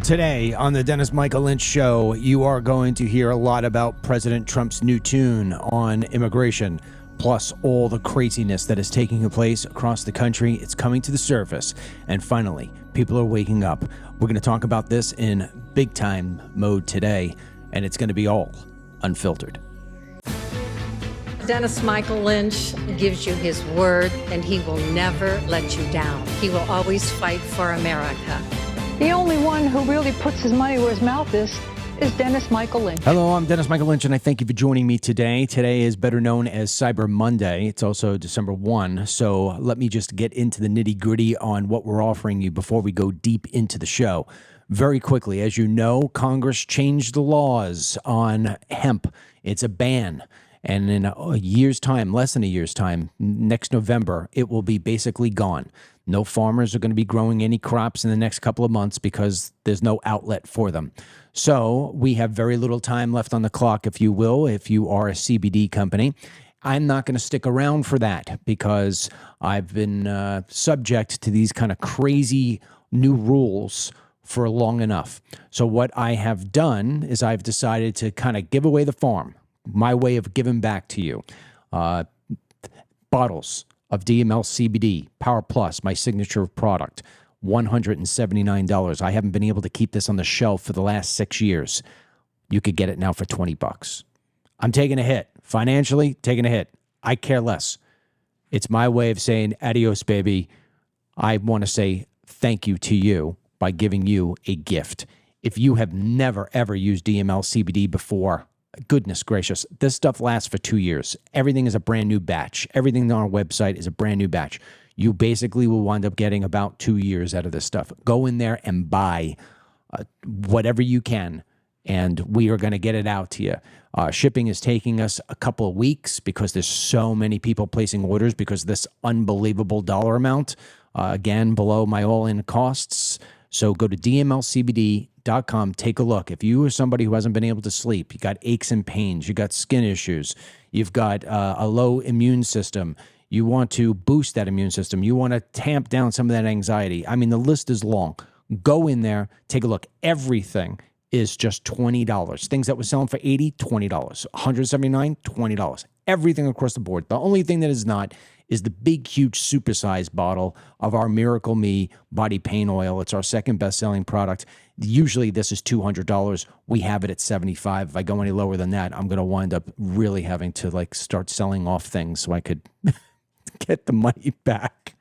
Today on the Dennis Michael Lynch Show, you are going to hear a lot about President Trump's new tune on immigration, plus all the craziness that is taking place across the country. It's coming to the surface. And finally, people are waking up. We're going to talk about this in big time mode today, and it's going to be all unfiltered. Dennis Michael Lynch gives you his word, and he will never let you down. He will always fight for America. The only one who really puts his money where his mouth is Dennis Michael Lynch. Hello, I'm Dennis Michael Lynch, and I thank you for joining me today. Today is better known as Cyber Monday. It's also December 1, so let me just get into the nitty-gritty on what we're offering you before we go deep into the show. Very quickly, as you know, Congress changed the laws on hemp. It's a ban. And in a year's time, less than a year's time, next November, it will be basically gone. No farmers are going to be growing any crops in the next couple of months because there's no outlet for them. So we have very little time left on the clock, if you will, if you are a CBD company. I'm not going to stick around for that because I've been subject to these kind of crazy new rules for long enough. So what I have done is I've decided to kind of give away the farm. My way of giving back to you. Bottles of DML CBD, Power Plus, my signature product, $179. I haven't been able to keep this on the shelf for the last 6 years. You could get it now for $20. I'm taking a hit. Financially, taking a hit. I care less. It's my way of saying, adios, baby. I want to say thank you to you by giving you a gift. If you have never, ever used DML CBD before, goodness gracious, this stuff lasts for 2 years. Everything is a brand new batch. Everything on our website is a brand new batch. You basically will wind up getting about 2 years out of this stuff. Go in there and buy whatever you can, and we are going to get it out to you. Shipping is taking us a couple of weeks because there's so many people placing orders because of this unbelievable dollar amount. Again, below my all-in costs. So go to dmlcbd.com. Take a look. If you are somebody who hasn't been able to sleep, you got aches and pains, you got skin issues, you've got a low immune system, you want to boost that immune system, you want to tamp down some of that anxiety. I mean, the list is long. Go in there, take a look. Everything is just $20. Things that were selling for $80, $20. $179, $20. Everything across the board. The only thing that is not is the big, huge, supersized bottle of our Miracle Me body pain oil. It's our second best-selling product. Usually this is $200. We have it at $75. If I go any lower than that, I'm going to wind up really having to start selling off things so I could get the money back.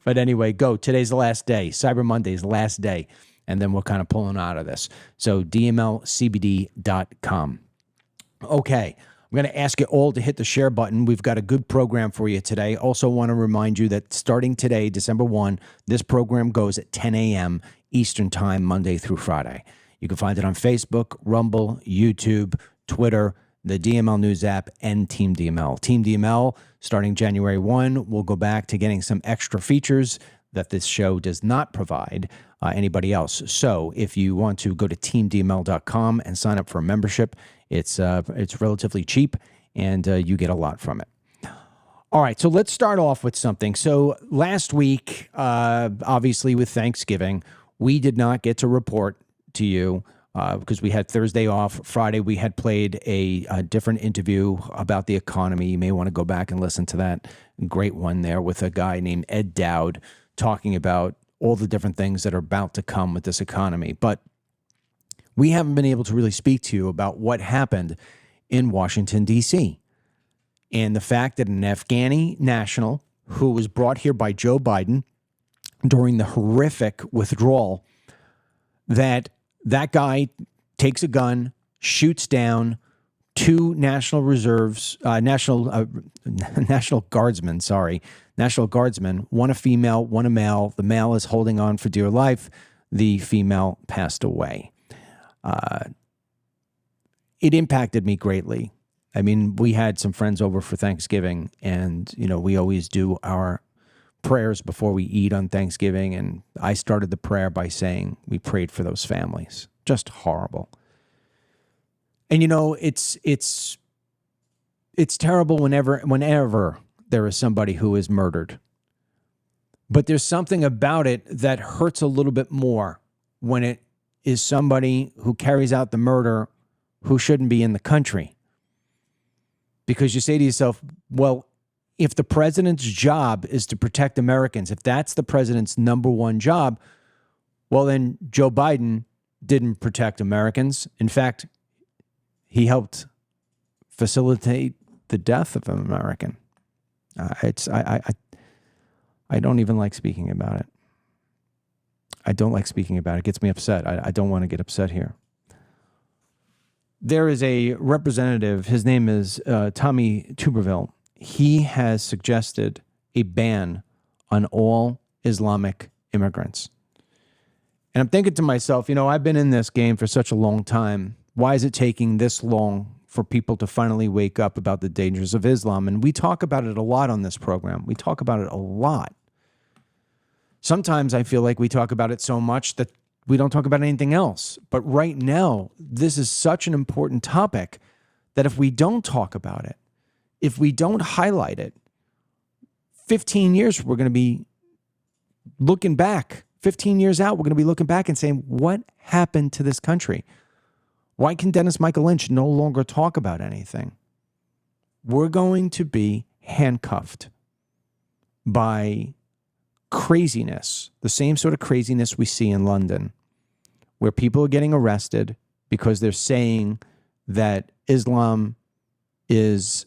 But anyway, go. Today's the last day. Cyber Monday's the last day. And then we're kind of pulling out of this. So dmlcbd.com. Okay. I'm going to ask you all to hit the share button. We've got a good program for you today. Also want to remind you that starting today, December 1, this program goes at 10 a.m. Eastern Time, Monday through Friday. You can find it on Facebook, Rumble, YouTube, Twitter, the DML News app, and Team DML. Team DML, starting January 1, will go back to getting some extra features that this show does not provide anybody else. So if you want to go to teamdml.com and sign up for a membership, it's relatively cheap, and you get a lot from it. All right, so let's start off with something. So last week, obviously with Thanksgiving, we did not get to report to you because we had Thursday off. Friday, we had played a different interview about the economy. You may want to go back and listen to that great one there with a guy named Ed Dowd talking about all the different things that are about to come with this economy. But we haven't been able to really speak to you about what happened in Washington, D.C. and the fact that an Afghani national who was brought here by Joe Biden during the horrific withdrawal, that guy takes a gun, shoots down two National Guardsmen, one a female, one a male. The male is holding on for dear life. The female passed away. It impacted me greatly. I mean, we had some friends over for Thanksgiving, and, we always do our prayers before we eat on Thanksgiving. And I started the prayer by saying we prayed for those families. Just horrible. And, it's terrible whenever there is somebody who is murdered. But there's something about it that hurts a little bit more when it is somebody who carries out the murder who shouldn't be in the country. Because you say to yourself, well, if the president's job is to protect Americans, if that's the president's number one job, well, then Joe Biden didn't protect Americans. In fact, he helped facilitate the death of an American. I don't even like speaking about it. I don't like speaking about it. It gets me upset. I don't want to get upset here. There is a representative. His name is Tommy Tuberville. He has suggested a ban on all Islamic immigrants. And I'm thinking to myself, I've been in this game for such a long time. Why is it taking this long for people to finally wake up about the dangers of Islam? And we talk about it a lot on this program. We talk about it a lot. Sometimes I feel like we talk about it so much that we don't talk about anything else. But right now, this is such an important topic that if we don't talk about it, if we don't highlight it, 15 years, we're going to be looking back. 15 years out, we're going to be looking back and saying, what happened to this country? Why can Dennis Michael Lynch no longer talk about anything? We're going to be handcuffed by craziness, the same sort of craziness we see in London, where people are getting arrested because they're saying that Islam is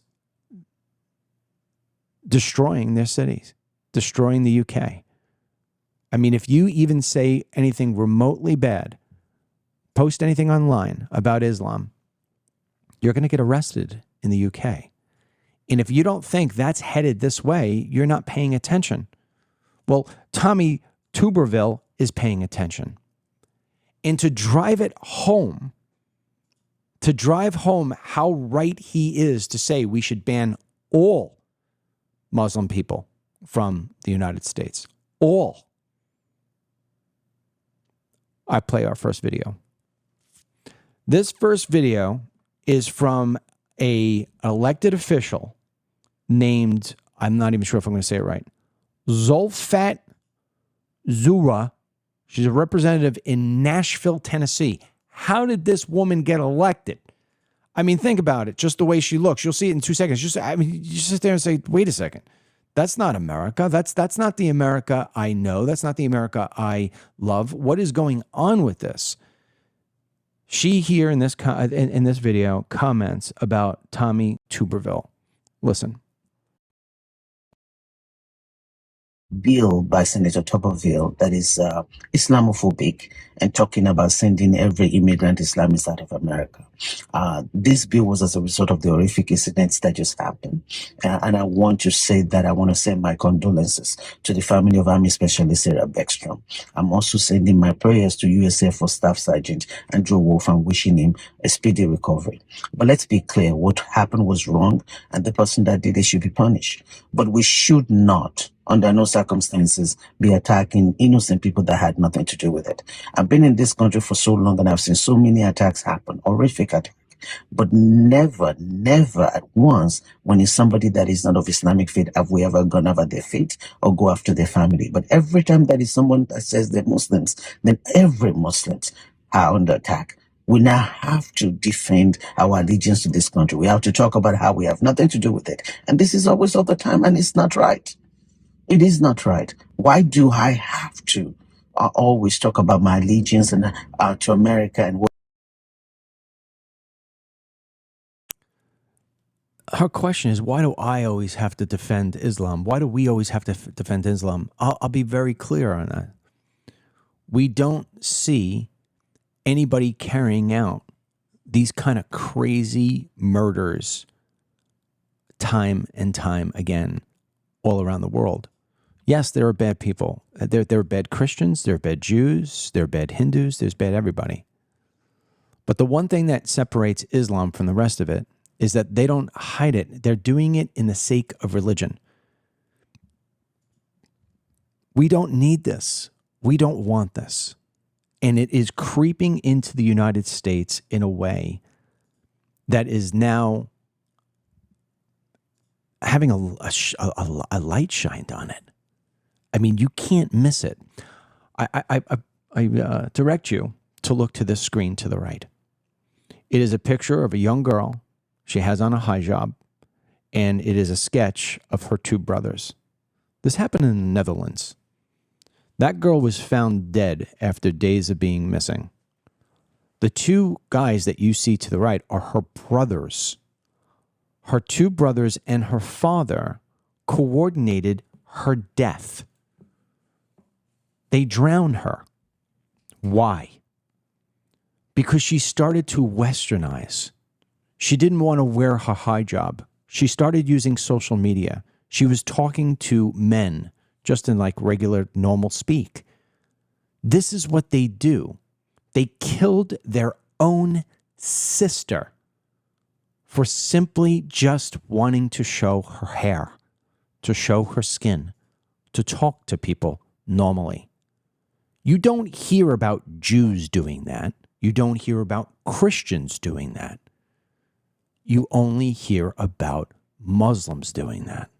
destroying their cities, destroying the UK. I mean, if you even say anything remotely bad, post anything online about Islam, you're going to get arrested in the UK. And if you don't think that's headed this way, you're not paying attention. Well, Tommy Tuberville is paying attention. And to drive home how right he is to say we should ban all Muslim people from the United States. All. I play our first video. This first video is from an elected official named, I'm not even sure if I'm going to say it right, Zulfat Zura. She's a representative in Nashville, Tennessee. How did this woman get elected? I mean, think about it. Just the way she looks. You'll see it in 2 seconds. You sit there and say, wait a second. That's not America. That's not the America I know. That's not the America I love. What is going on with this? She here in this video comments about Tommy Tuberville. Listen. Bill by Senator Tuberville that is Islamophobic and talking about sending every immigrant Islamist out of America. This bill was as a result of the horrific incidents that just happened. And I want to send my condolences to the family of Army Specialist Sarah Beckstrom. I'm also sending my prayers to US Air Force Staff Sergeant Andrew Wolf and wishing him a speedy recovery. But let's be clear, what happened was wrong and the person that did it should be punished. But we should not, under no circumstances, be attacking innocent people that had nothing to do with it. I've been in this country for so long and I've seen so many attacks happen, horrific attacks, but never at once when it's somebody that is not of Islamic faith have we ever gone over their faith or go after their family. But every time that is someone that says they're Muslims, then every Muslims are under attack. We now have to defend our allegiance to this country. We have to talk about how we have nothing to do with it. And this is always all the time, and it's not right. It is not right. Why do I have to always talk about my allegiance and to America and what? Her question is, why do I always have to defend Islam? Why do we always have to defend Islam? I'll be very clear on that. We don't see anybody carrying out these kind of crazy murders time and time again all around the world. Yes, there are bad people. There are bad Christians, there are bad Jews, there are bad Hindus, there's bad everybody. But the one thing that separates Islam from the rest of it is that they don't hide it. They're doing it in the sake of religion. We don't need this. We don't want this. And it is creeping into the United States in a way that is now having a light shined on it. I mean, you can't miss it. I direct you to look to this screen to the right. It is a picture of a young girl. She has on a hijab, and it is a sketch of her two brothers. This happened in the Netherlands. That girl was found dead after days of being missing. The two guys that you see to the right are her brothers. Her two brothers and her father coordinated her death. They drowned her. Why? Because she started to westernize. She didn't want to wear her hijab. She started using social media. She was talking to men just in like regular, normal speak. This is what they do. They killed their own sister for simply just wanting to show her hair, to show her skin, to talk to people normally. You don't hear about Jews doing that. You don't hear about Christians doing that. You only hear about Muslims doing that.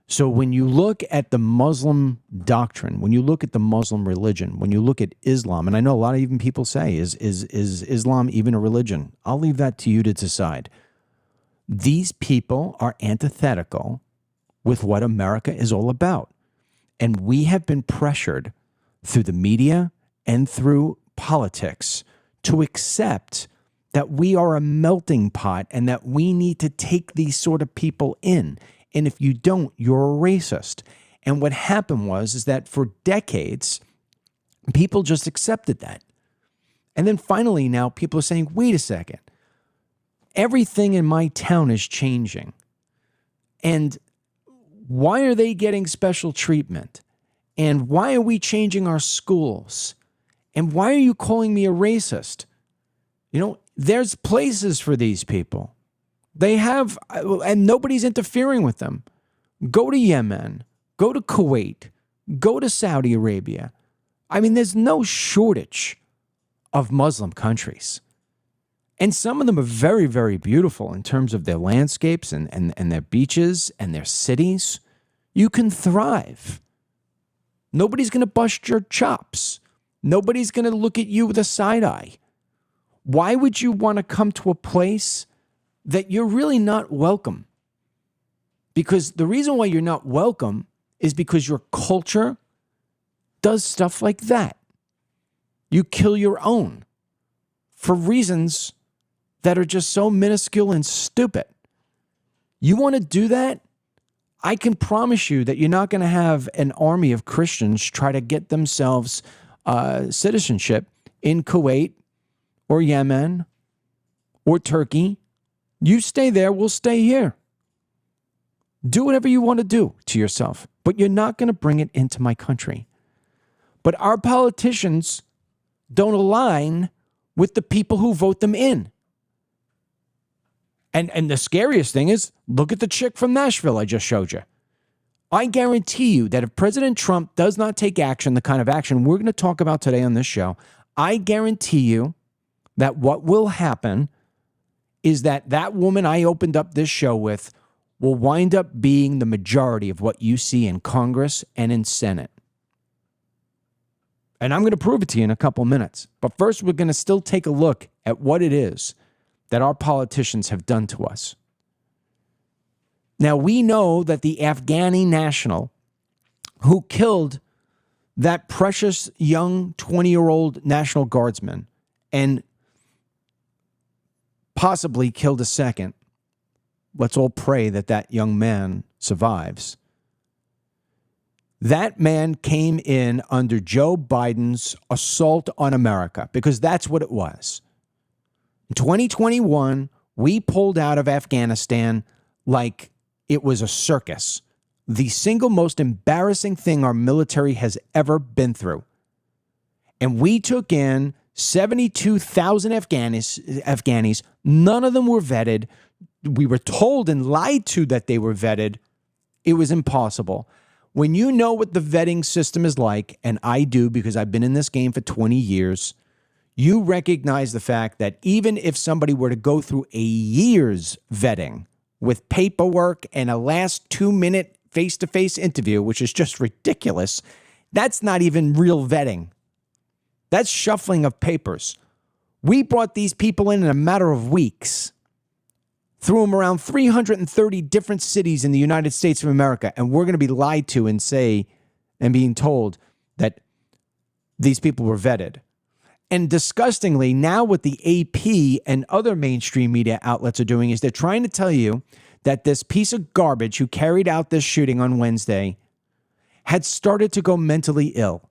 So when you look at the Muslim doctrine, when you look at the Muslim religion, when you look at Islam, and I know a lot of even people say, is Islam even a religion? I'll leave that to you to decide. These people are antithetical with what America is all about. And we have been pressured through the media and through politics to accept that we are a melting pot and that we need to take these sort of people in. And if you don't, you're a racist. And what happened is that for decades, people just accepted that. And then finally now people are saying, wait a second, everything in my town is changing. And why are they getting special treatment? And why are we changing our schools? And why are you calling me a racist? You know, there's places for these people. They have, and nobody's interfering with them. Go to Yemen, go to Kuwait, go to Saudi Arabia. I mean, there's no shortage of Muslim countries. And some of them are very, very beautiful in terms of their landscapes and their beaches and their cities. You can thrive. Nobody's going to bust your chops. Nobody's going to look at you with a side eye. Why would you want to come to a place that you're really not welcome? Because the reason why you're not welcome is because your culture does stuff like that. You kill your own for reasons that are just so minuscule and stupid. You want to do that? I can promise you that you're not going to have an army of Christians try to get themselves citizenship in Kuwait or Yemen or Turkey. You stay there, we'll stay here. Do whatever you want to do to yourself, but you're not going to bring it into my country. But our politicians don't align with the people who vote them in. And the scariest thing is, look at the chick from Nashville I just showed you. I guarantee you that if President Trump does not take action, the kind of action we're going to talk about today on this show, I guarantee you that what will happen is that that woman I opened up this show with will wind up being the majority of what you see in Congress and in Senate. And I'm going to prove it to you in a couple minutes. But first, we're going to still take a look at what it is that our politicians have done to us. Now, we know that the Afghani national who killed that precious young 20-year-old National Guardsman and possibly killed a second. Let's all pray that that young man survives. That man came in under Joe Biden's assault on America, because that's what it was. In 2021, we pulled out of Afghanistan like it was a circus. The single most embarrassing thing our military has ever been through. And we took in 72,000 Afghanis. None of them were vetted. We were told and lied to that they were vetted. It was impossible. When you know what the vetting system is like, and I do because I've been in this game for 20 years, you recognize the fact that even if somebody were to go through a year's vetting with paperwork and a last 2-minute face-to-face interview, which is just ridiculous, that's not even real vetting. That's shuffling of papers. We brought these people in a matter of weeks, threw them around 330 different cities in the United States of America, and we're going to be lied to and being told that these people were vetted. And disgustingly, now what the AP and other mainstream media outlets are doing is they're trying to tell you that this piece of garbage who carried out this shooting on Wednesday had started to go mentally ill.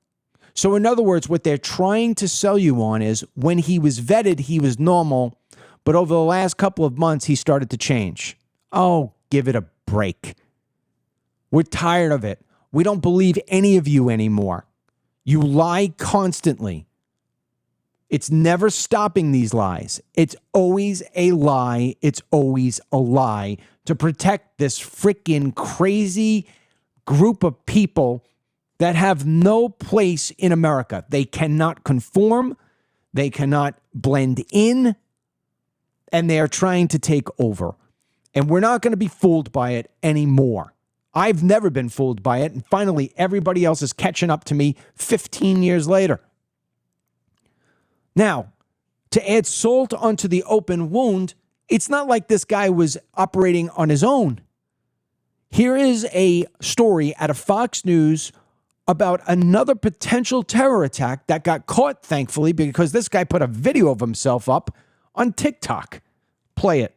So in other words, what they're trying to sell you on is when he was vetted, he was normal, but over the last couple of months, he started to change. Oh, give it a break. We're tired of it. We don't believe any of you anymore. You lie constantly. It's never stopping these lies. It's always a lie. It's always a lie to protect this freaking crazy group of people that have no place in America. They cannot conform. They cannot blend in. And they are trying to take over. And we're not going to be fooled by it anymore. I've never been fooled by it. And finally, everybody else is catching up to me 15 years later. Now, to add salt onto the open wound, it's not like this guy was operating on his own. Here is a story out of Fox News about another potential terror attack that got caught, thankfully, because this guy put a video of himself up on TikTok. Play it.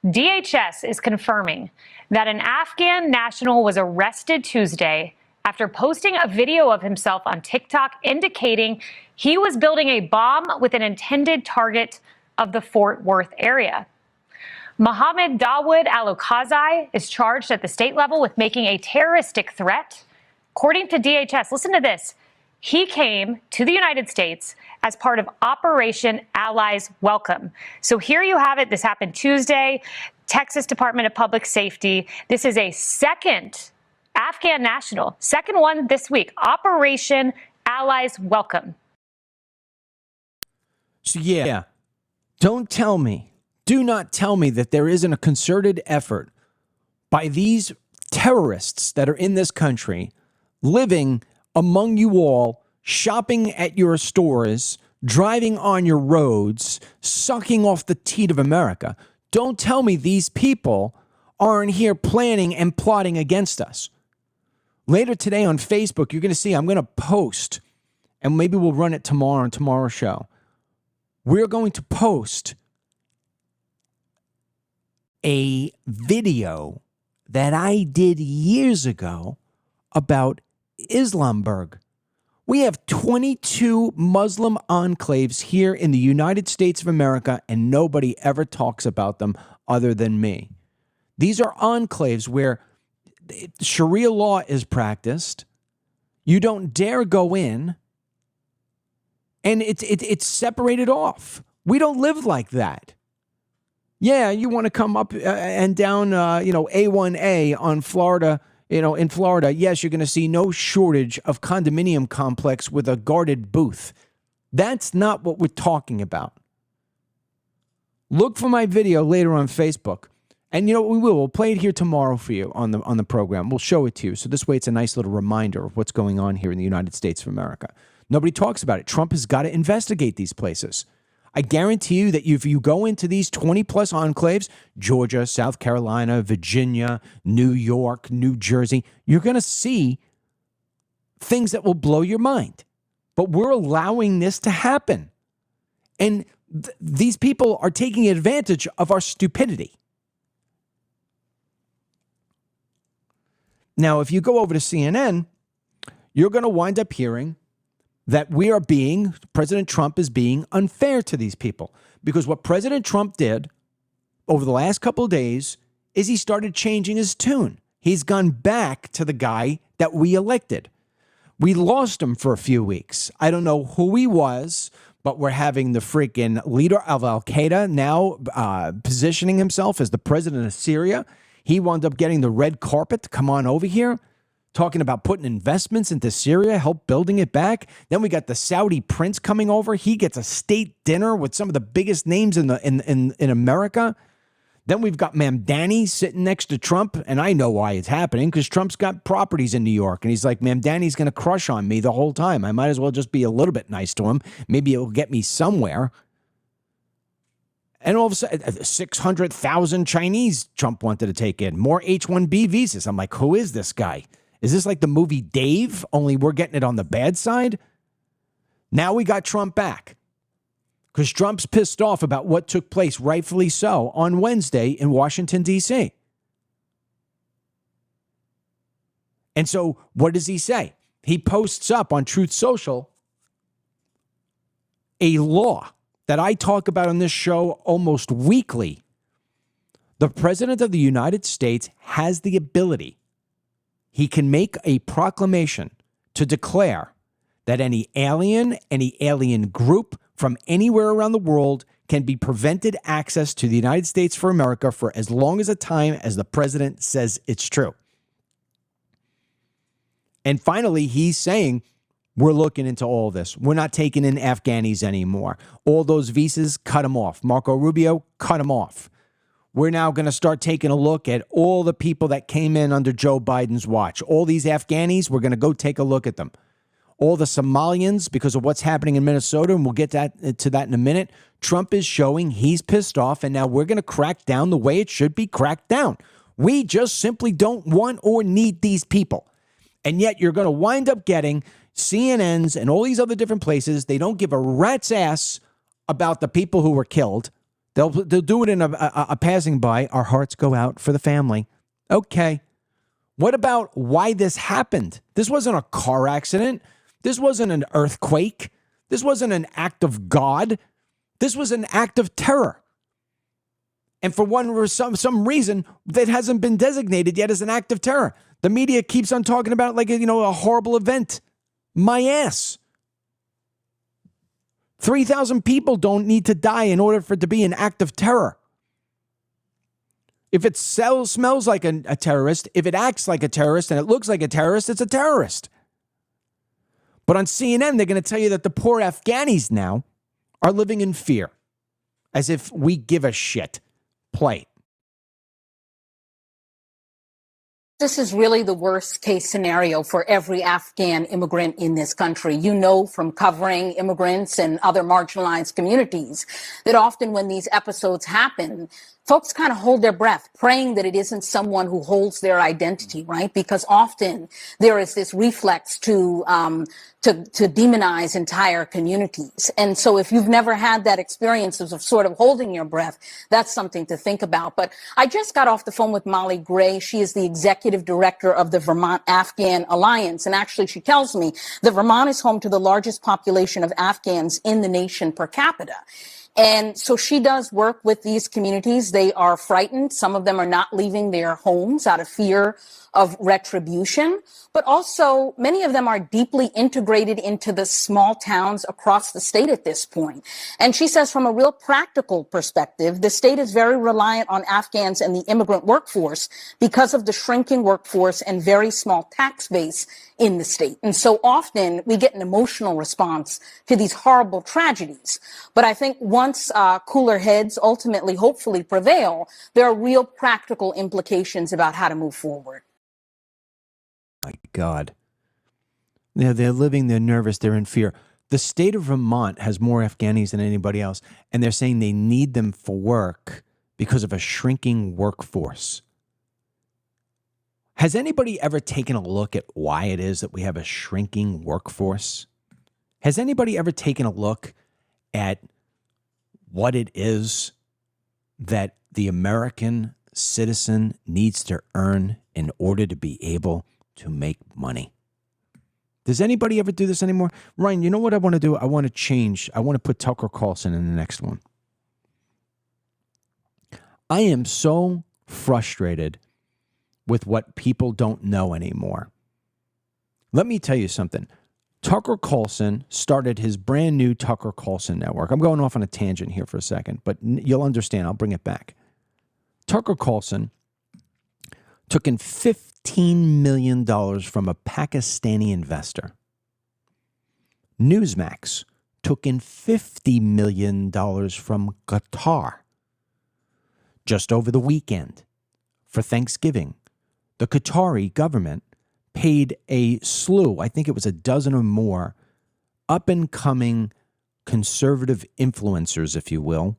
DHS is confirming that an Afghan national was arrested Tuesday after posting a video of himself on TikTok indicating he was building a bomb with an intended target of the Fort Worth area. Mohammed Dawood Al-Okazai is charged at the state level with making a terroristic threat. According to DHS, listen to this. He came to the United States as part of Operation Allies Welcome. So here you have it. This happened Tuesday. Texas Department of Public Safety. This is a second Afghan national, second one this week. Operation Allies Welcome. So yeah, don't tell me, do not tell me that there isn't a concerted effort by these terrorists that are in this country, living among you all, shopping at your stores, driving on your roads, sucking off the teat of America. Don't tell me these people aren't here planning and plotting against us. Later today on Facebook, you're going to see I'm going to post, and maybe we'll run it tomorrow on tomorrow's show. We're going to post a video that I did years ago about Islamberg. We have 22 Muslim enclaves here in the United States of America, and nobody ever talks about them other than me. These are enclaves where Sharia law is practiced. You don't dare go in, and it's separated off. We don't live like that. Yeah, you want to come up and down, A1A on Florida. In Florida, yes, you're going to see no shortage of condominium complex with a guarded booth. That's not what we're talking about. Look for my video later on Facebook. And you know what we will? We'll play it here tomorrow for you on the program. We'll show it to you. So this way it's a nice little reminder of what's going on here in the United States of America. Nobody talks about it. Trump has got to investigate these places. I guarantee you that if you go into these 20-plus enclaves, Georgia, South Carolina, Virginia, New York, New Jersey, you're going to see things that will blow your mind. But we're allowing this to happen. And these people are taking advantage of our stupidity. Now, if you go over to CNN, you're going to wind up hearing that President Trump is being unfair to these people. Because what President Trump did over the last couple of days is he started changing his tune. He's gone back to the guy that we elected. We lost him for a few weeks. I don't know who he was, but we're having the freaking leader of Al-Qaeda now positioning himself as the president of Syria. He wound up getting the red carpet to come on over here, talking about putting investments into Syria, help building it back. Then we got the Saudi prince coming over. He gets a state dinner with some of the biggest names in America. Then we've got Mamdani sitting next to Trump, and I know why it's happening, because Trump's got properties in New York, and he's like, Mamdani's going to crush on me the whole time. I might as well just be a little bit nice to him. Maybe it'll get me somewhere. And all of a sudden, 600,000 Chinese Trump wanted to take in. More H-1B visas. I'm like, who is this guy? Is this like the movie Dave, only we're getting it on the bad side? Now we got Trump back. Because Trump's pissed off about what took place, rightfully so, on Wednesday in Washington, D.C. And so what does he say? He posts up on Truth Social a law that I talk about on this show almost weekly. The President of the United States has the ability, he can make a proclamation to declare that any alien group from anywhere around the world can be prevented access to the United States for America for as long as a time as the president says it's true. And finally, he's saying, we're looking into all this. We're not taking in Afghanis anymore. All those visas, cut them off. Marco Rubio, cut them off. We're now going to start taking a look at all the people that came in under Joe Biden's watch. All these Afghanis, we're going to go take a look at them. All the Somalians, because of what's happening in Minnesota, and we'll get to that in a minute, Trump is showing he's pissed off, and now we're going to crack down the way it should be cracked down. We just simply don't want or need these people. And yet you're going to wind up getting CNNs and all these other different places. They don't give a rat's ass about the people who were killed. They'll do it in a passing by. Our hearts go out for the family. Okay. What about why this happened? This wasn't a car accident. This wasn't an earthquake. This wasn't an act of God. This was an act of terror. And for some reason, that hasn't been designated yet as an act of terror. The media keeps on talking about it like, a horrible event. My ass. 3,000 people don't need to die in order for it to be an act of terror. If it smells like a terrorist, if it acts like a terrorist and it looks like a terrorist, it's a terrorist. But on CNN, they're going to tell you that the poor Afghanis now are living in fear, as if we give a shit. Play. This is really the worst case scenario for every Afghan immigrant in this country. You know from covering immigrants and other marginalized communities that often when these episodes happen, folks kind of hold their breath, praying that it isn't someone who holds their identity, right? Because often there is this reflex to demonize entire communities. And so if you've never had that experience of sort of holding your breath, that's something to think about. But I just got off the phone with Molly Gray. She is the executive director of the Vermont Afghan Alliance. And actually, she tells me that Vermont is home to the largest population of Afghans in the nation per capita. And so she does work with these communities. They are frightened. Some of them are not leaving their homes out of fear of retribution, but also many of them are deeply integrated into the small towns across the state at this point. And she says from a real practical perspective, the state is very reliant on Afghans and the immigrant workforce because of the shrinking workforce and very small tax base in the state. And so often we get an emotional response to these horrible tragedies. But I think once cooler heads ultimately, hopefully prevail, there are real practical implications about how to move forward. My God. They're living, they're nervous, they're in fear. The state of Vermont has more Afghanis than anybody else, and they're saying they need them for work because of a shrinking workforce. Has anybody ever taken a look at why it is that we have a shrinking workforce? Has anybody ever taken a look at what it is that the American citizen needs to earn in order to be able to make money? Does anybody ever do this anymore? Ryan, you know what I want to do? I want to change. I want to put Tucker Carlson in the next one. I am so frustrated with what people don't know anymore. Let me tell you something. Tucker Carlson started his brand new Tucker Carlson network. I'm going off on a tangent here for a second, but you'll understand. I'll bring it back. Tucker Carlson took in $15 million from a Pakistani investor. Newsmax took in $50 million from Qatar. just over the weekend for Thanksgiving, the Qatari government paid a slew, I think it was a dozen or more, up-and-coming conservative influencers, if you will,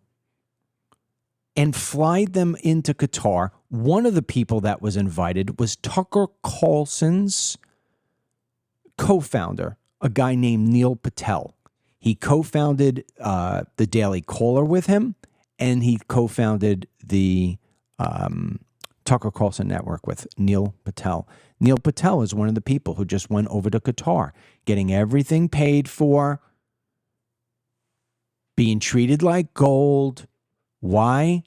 and flied them into Qatar. One of the people that was invited was Tucker Carlson's co-founder, a guy named Neil Patel. He co-founded the Daily Caller with him, and he co-founded the Tucker Carlson Network with Neil Patel. Neil Patel is one of the people who just went over to Qatar, getting everything paid for, being treated like gold. Why?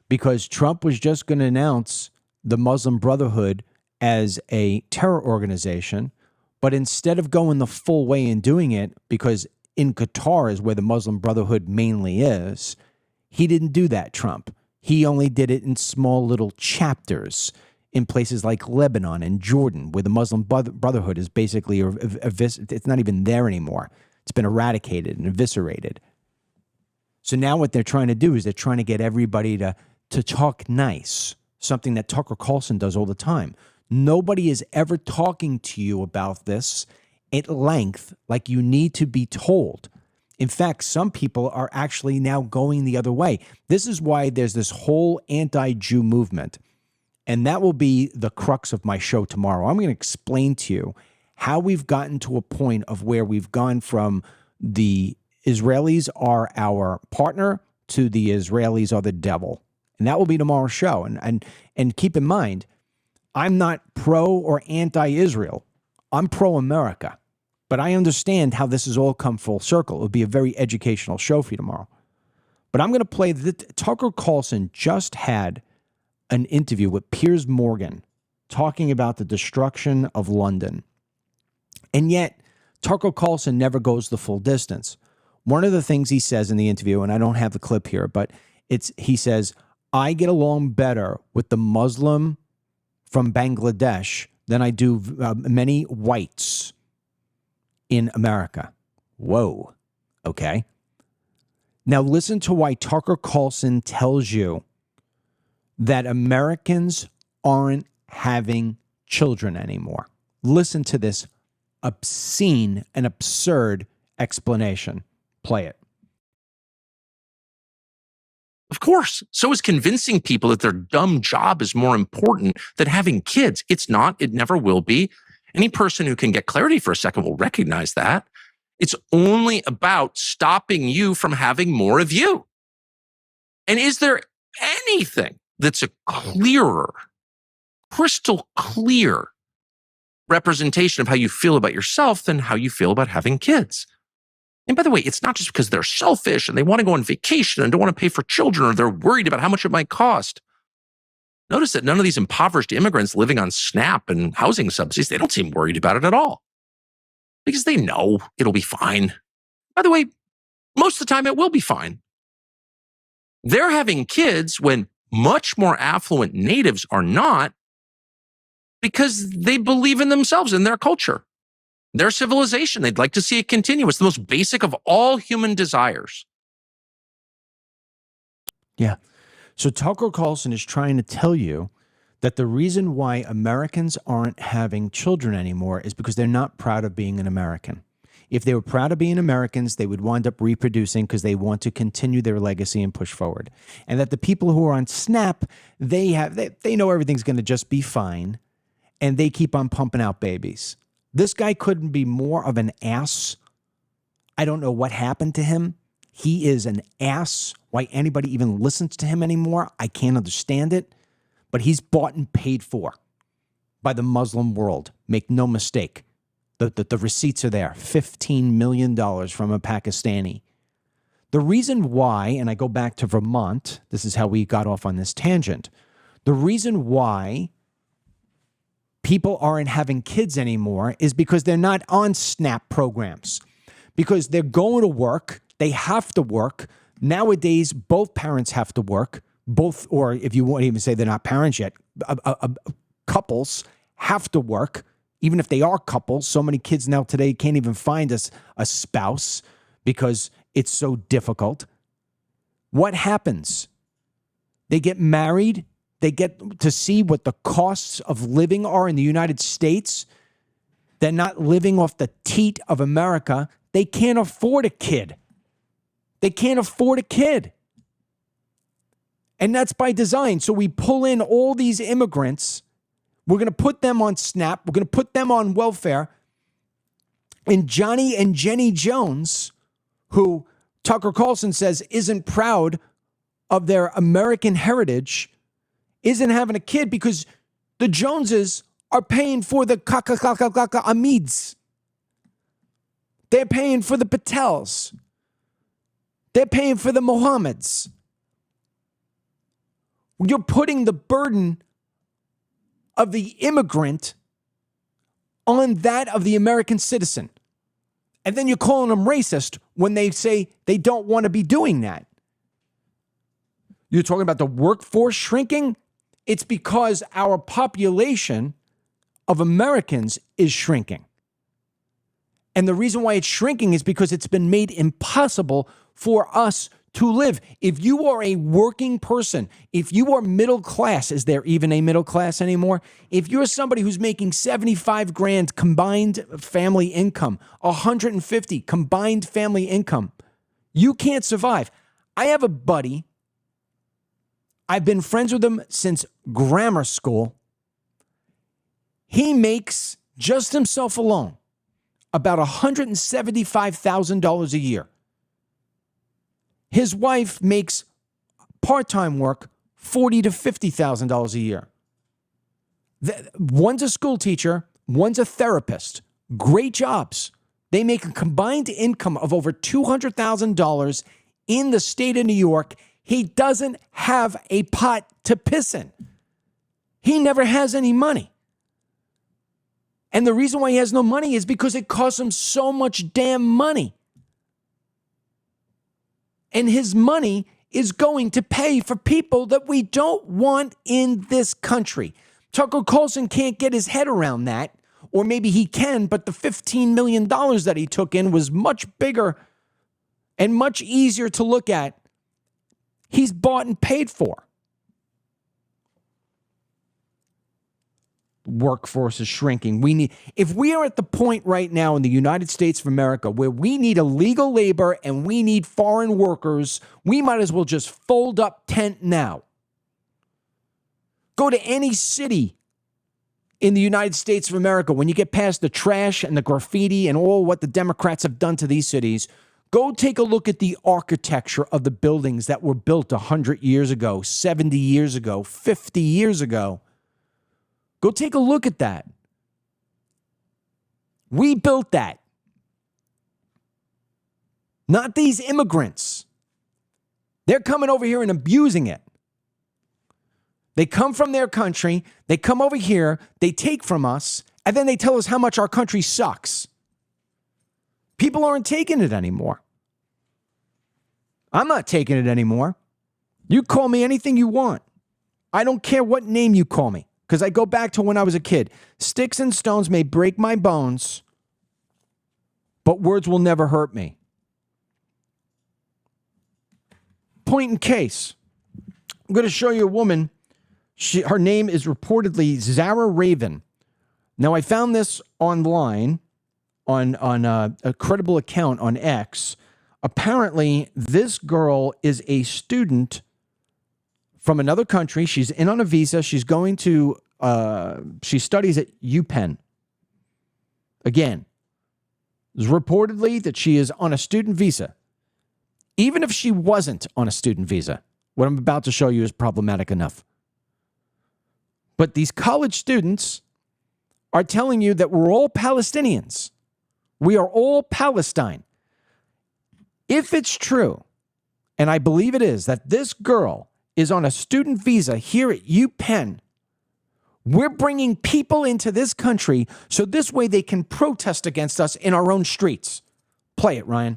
Because Trump was just going to announce the Muslim Brotherhood as a terror organization, but instead of going the full way and doing it, because in Qatar is where the Muslim Brotherhood mainly is, he didn't do that, Trump. He only did it in small little chapters in places like Lebanon and Jordan, where the Muslim Brotherhood is basically, it's not even there anymore. It's been eradicated and eviscerated. So now what they're trying to do is they're trying to get everybody to talk nice, something that Tucker Carlson does all the time. Nobody is ever talking to you about this at length like you need to be told. In fact, some people are actually now going the other way. This is why there's this whole anti-Jew movement. And that will be the crux of my show tomorrow. I'm going to explain to you how we've gotten to a point of where we've gone from the Israelis are our partner to the Israelis are the devil. And that will be tomorrow's show. And keep in mind, I'm not pro or anti-Israel. I'm pro-America. But I understand how this has all come full circle. It will be a very educational show for you tomorrow. But I'm going to play Tucker Carlson just had an interview with Piers Morgan talking about the destruction of London. And yet, Tucker Carlson never goes the full distance. One of the things he says in the interview, and I don't have the clip here, but he says, I get along better with the Muslim from Bangladesh than I do many whites in America. Whoa. Okay. Now listen to why Tucker Carlson tells you that Americans aren't having children anymore. Listen to this obscene and absurd explanation. Play it. Of course. So is convincing people that their dumb job is more important than having kids. It's not. It never will be. Any person who can get clarity for a second will recognize that. It's only about stopping you from having more of you. And is there anything that's a clearer, crystal clear representation of how you feel about yourself than how you feel about having kids? And by the way, it's not just because they're selfish and they want to go on vacation and don't want to pay for children or they're worried about how much it might cost. Notice that none of these impoverished immigrants living on SNAP and housing subsidies, they don't seem worried about it at all because they know it'll be fine. By the way, most of the time it will be fine. They're having kids when much more affluent natives are not because they believe in themselves and their culture, their civilization. They'd like to see it continue. It's the most basic of all human desires. Yeah. So Tucker Carlson is trying to tell you that the reason why Americans aren't having children anymore is because they're not proud of being an American. If they were proud of being Americans, they would wind up reproducing because they want to continue their legacy and push forward. And that the people who are on SNAP, they know everything's going to just be fine, and they keep on pumping out babies. This guy couldn't be more of an ass. I don't know what happened to him. He is an ass. Why anybody even listens to him anymore, I can't understand it. But he's bought and paid for by the Muslim world. Make no mistake. The receipts are there. $15 million from a Pakistani. The reason why, and I go back to Vermont, this is how we got off on this tangent. The reason why people aren't having kids anymore is because they're not on SNAP programs. Because they're going to work. They have to work. Nowadays, both parents have to work. Both, or if you won't even say they're not parents yet, couples have to work. Even if they are couples, so many kids now today can't even find a spouse because it's so difficult. What happens? They get married. They get to see what the costs of living are in the United States. They're not living off the teat of America. They can't afford a kid. They can't afford a kid. And that's by design. So we pull in all these immigrants. We're going to put them on SNAP. We're going to put them on welfare. And Johnny and Jenny Jones, who Tucker Carlson says isn't proud of their American heritage, isn't having a kid because the Joneses are paying for the Amids. They're paying for the Patels. They're paying for the Mohammeds. You're putting the burden of the immigrant on that of the American citizen. And then you're calling them racist when they say they don't want to be doing that. You're talking about the workforce shrinking? It's because our population of Americans is shrinking. And the reason why it's shrinking is because it's been made impossible for us to live. If you are a working person, if you are middle class, is there even a middle class anymore? If you're somebody who's making 75 grand combined family income, 150 combined family income, you can't survive. I have a buddy. I've been friends with him since grammar school. He makes just himself alone about $175,000 a year. His wife makes part-time work $40,000 to $50,000 a year. One's a school teacher, one's a therapist. Great jobs. They make a combined income of over $200,000 in the state of New York. He doesn't have a pot to piss in. He never has any money. And the reason why he has no money is because it costs him so much damn money. And his money is going to pay for people that we don't want in this country. Tucker Carlson can't get his head around that, or maybe he can, but the $15 million that he took in was much bigger and much easier to look at. He's bought and paid for. Workforce is shrinking. If we are at the point right now in the United States of America where we need illegal labor and we need foreign workers, we might as well just fold up tent now. Go to any city in the United States of America. When you get past the trash and the graffiti and all what the Democrats have done to these cities, go take a look at the architecture of the buildings that were built 100 years ago, 70 years ago, 50 years ago. Go take a look at that. We built that. Not these immigrants. They're coming over here and abusing it. They come from their country, they come over here, they take from us, and then they tell us how much our country sucks. People aren't taking it anymore. I'm not taking it anymore. You call me anything you want. I don't care what name you call me. Because I go back to when I was a kid. Sticks and stones may break my bones, but words will never hurt me. Point in case. I'm going to show you a woman. Her name is reportedly Zara Raven. Now, I found this online on a credible account on X. Apparently, this girl is a student from another country. She's in on a visa. She's going to, she studies at UPenn. Again, it's reportedly that she is on a student visa. Even if she wasn't on a student visa, what I'm about to show you is problematic enough. But these college students are telling you that we're all Palestinians. We are all Palestine. If it's true, and I believe it is, that this girl is on a student visa here at UPenn, we're bringing people into this country so this way they can protest against us in our own streets. Play it, Ryan.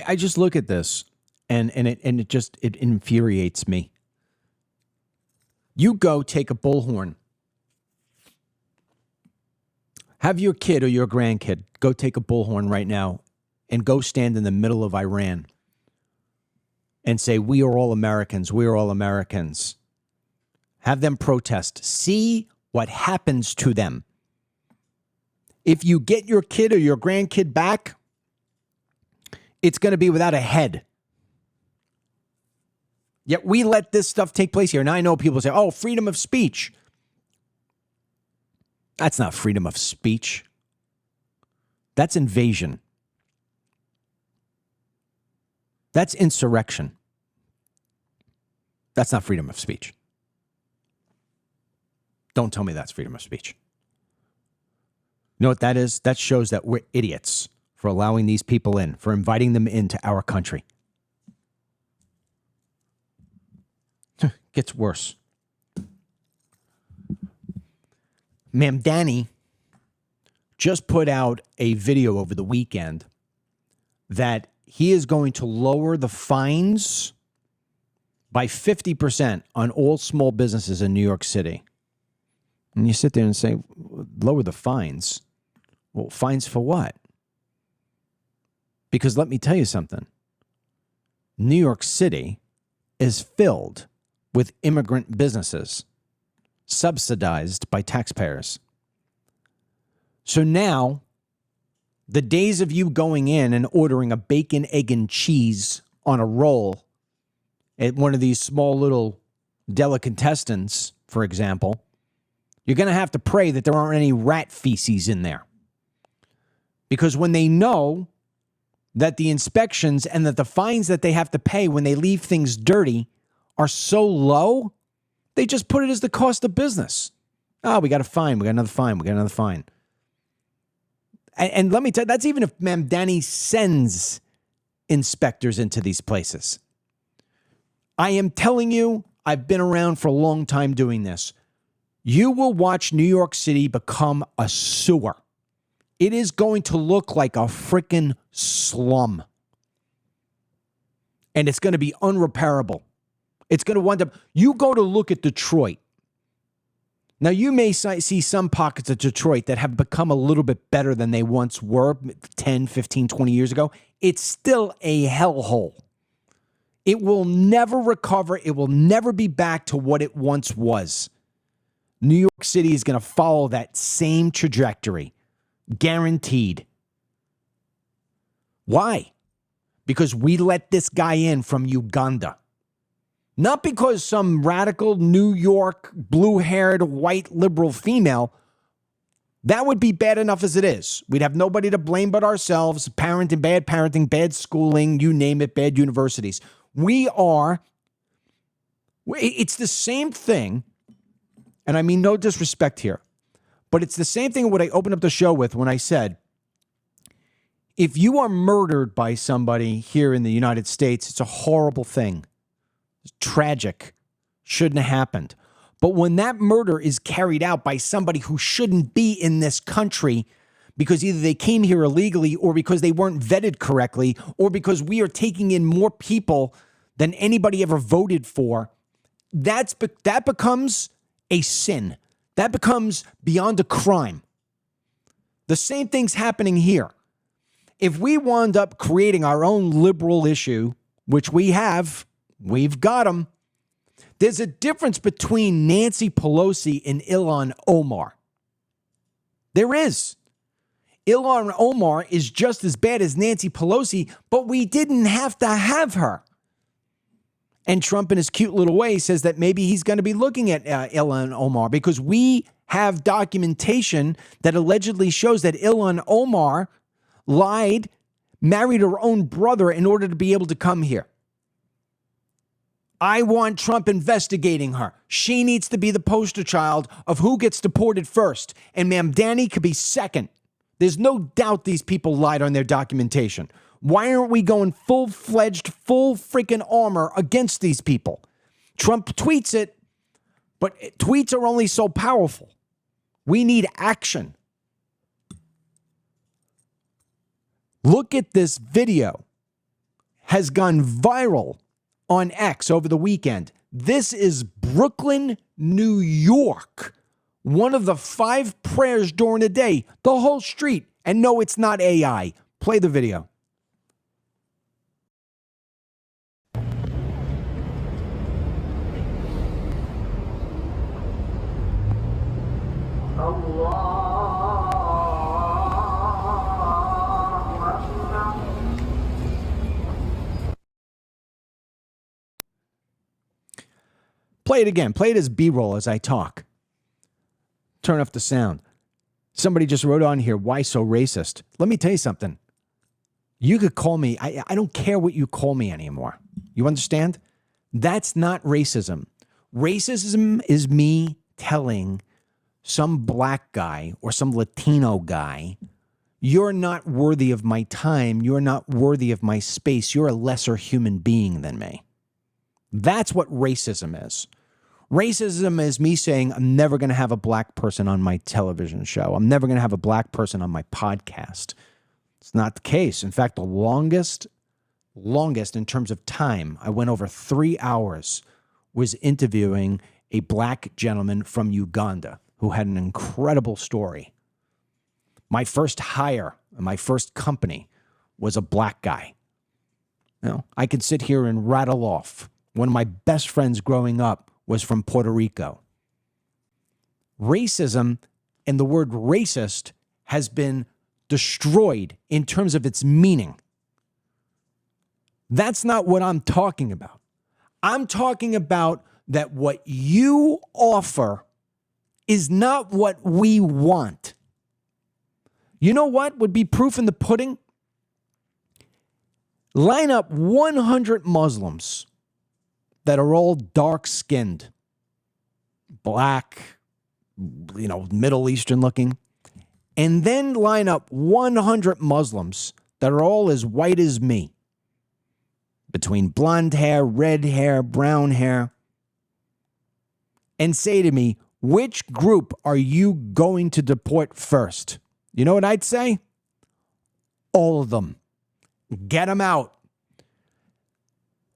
I just look at this and it infuriates me. You go take a bullhorn. Have your kid or your grandkid go take a bullhorn right now and go stand in the middle of Iran and say, we are all Americans. We are all Americans. Have them protest. See what happens to them. If you get your kid or your grandkid back, it's going to be without a head. Yet we let this stuff take place here. And I know people say, oh, freedom of speech. That's not freedom of speech. That's invasion. That's insurrection. That's not freedom of speech. Don't tell me that's freedom of speech. You know what that is? That shows that we're idiots for allowing these people in, for inviting them into our country. Gets worse. Mamdani just put out a video over the weekend that he is going to lower the fines by 50% on all small businesses in New York City. And you sit there and say, lower the fines. Well, fines for what? Because let me tell you something. New York City is filled with immigrant businesses subsidized by taxpayers. So now, the days of you going in and ordering a bacon, egg, and cheese on a roll at one of these small little delicatessens, for example, you're going to have to pray that there aren't any rat feces in there. Because when they know that the inspections and that the fines that they have to pay when they leave things dirty are so low, they just put it as the cost of business. Oh, we got a fine. We got another fine. We got another fine. And let me tell you, that's even if Mamdani sends inspectors into these places. I am telling you, I've been around for a long time doing this. You will watch New York City become a sewer. It is going to look like a freaking slum. And it's going to be unrepairable. It's going to wind up, you go to look at Detroit. Now, you may see some pockets of Detroit that have become a little bit better than they once were 10, 15, 20 years ago. It's still a hellhole. It will never recover. It will never be back to what it once was. New York City is going to follow that same trajectory. Guaranteed. Why? Because we let this guy in from Uganda. Not because some radical New York, blue-haired, white liberal female. That would be bad enough as it is. We'd have nobody to blame but ourselves. Parenting, bad schooling, you name it, bad universities. It's the same thing, and I mean no disrespect here, but it's the same thing what I opened up the show with when I said, if you are murdered by somebody here in the United States, it's a horrible thing. Tragic. Shouldn't have happened. But when that murder is carried out by somebody who shouldn't be in this country because either they came here illegally or because they weren't vetted correctly or because we are taking in more people than anybody ever voted for, that becomes a sin. That becomes beyond a crime. The same thing's happening here. If we wound up creating our own liberal issue, which we have, we've got them. There's a difference between Nancy Pelosi and Ilhan Omar. There is. Ilhan Omar is just as bad as Nancy Pelosi, but we didn't have to have her. And Trump, in his cute little way, says that maybe he's going to be looking at Ilhan Omar because we have documentation that allegedly shows that Ilhan Omar lied, married her own brother in order to be able to come here. I want Trump investigating her. She needs to be the poster child of who gets deported first. And Mamdani could be second. There's no doubt these people lied on their documentation. Why aren't we going full-fledged, full freaking armor against these people? Trump tweets it, but tweets are only so powerful. We need action. Look at this video has gone viral on X over the weekend. This is Brooklyn, New York. One of the 5 prayers during the day, the whole street. And no, it's not AI. Play the video. Play it again. Play it as B-roll as I talk. Turn off the sound. Somebody just wrote on here, why so racist? Let me tell you something. You could call me, I don't care what you call me anymore. You understand? That's not racism. Racism is me telling some black guy or some Latino guy, you're not worthy of my time. You're not worthy of my space. You're a lesser human being than me. That's what racism is. Racism is me saying, I'm never going to have a black person on my television show. I'm never going to have a black person on my podcast. It's not the case. In fact, the longest in terms of time, I went over 3 hours, was interviewing a black gentleman from Uganda who had an incredible story. My first hire, my first company was a black guy. You know, I could sit here and rattle off. One of my best friends growing up was from Puerto Rico. Racism and the word racist has been destroyed in terms of its meaning. That's not what I'm talking about. I'm talking about that what you offer is not what we want. You know what would be proof in the pudding? Line up 100 Muslims that are all dark-skinned, black, Middle Eastern looking, and then line up 100 Muslims that are all as white as me, between blonde hair, red hair, brown hair, and say to me, which group are you going to deport first? You know what I'd say? All of them. Get them out.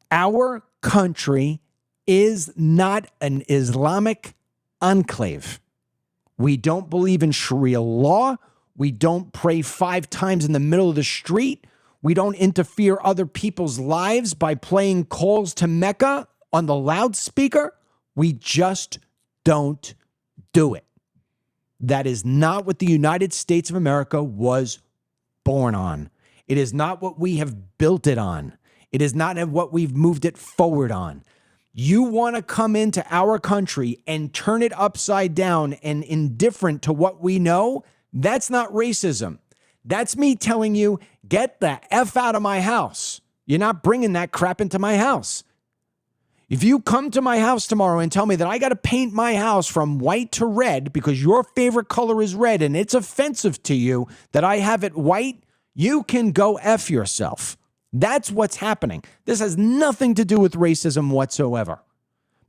Our country is not an Islamic enclave. We don't believe in Sharia law. We don't pray 5 times in the middle of the street. We don't interfere other people's lives by playing calls to Mecca on the loudspeaker. We just don't do it. That is not what the United States of America was born on. It is not what we have built it on. It is not what we've moved it forward on. You want to come into our country and turn it upside down and indifferent to what we know? That's not racism. That's me telling you, get the F out of my house. You're not bringing that crap into my house. If you come to my house tomorrow and tell me that I got to paint my house from white to red because your favorite color is red and it's offensive to you that I have it white, you can go F yourself. That's what's happening. This has nothing to do with racism whatsoever.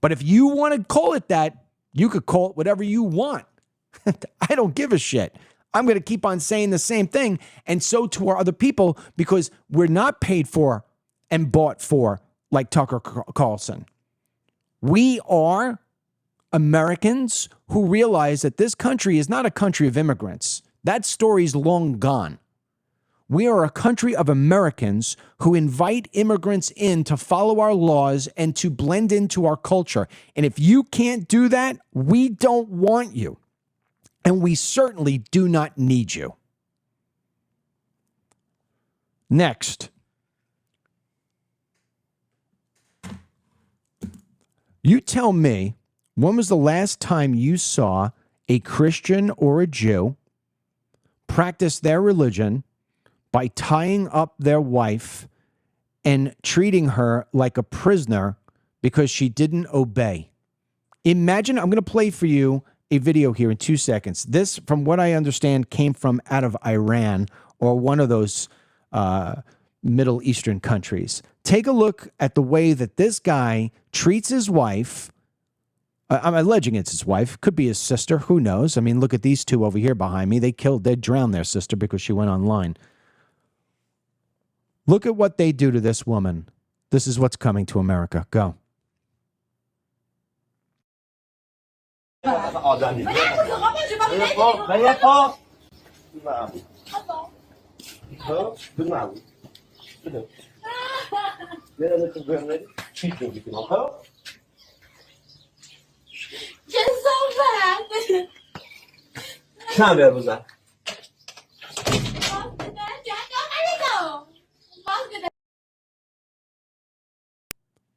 But if you want to call it that, you could call it whatever you want. I don't give a shit. I'm going to keep on saying the same thing, and so to our other people, because we're not paid for and bought for like Tucker Carlson. We are Americans who realize that this country is not a country of immigrants. That story's long gone. We are a country of Americans who invite immigrants in to follow our laws and to blend into our culture. And if you can't do that, we don't want you. And we certainly do not need you. Next. You tell me, when was the last time you saw a Christian or a Jew practice their religion by tying up their wife and treating her like a prisoner because she didn't obey? Imagine, I'm going to play for you a video here in 2 seconds. This, from what I understand, came from out of Iran or one of those Middle Eastern countries. Take a look at the way that this guy treats his wife. I'm alleging it's his wife. Could be his sister. Who knows? I mean, look at these two over here behind me. They drowned their sister because she went online. Look at what they do to this woman. This is what's coming to America. Go.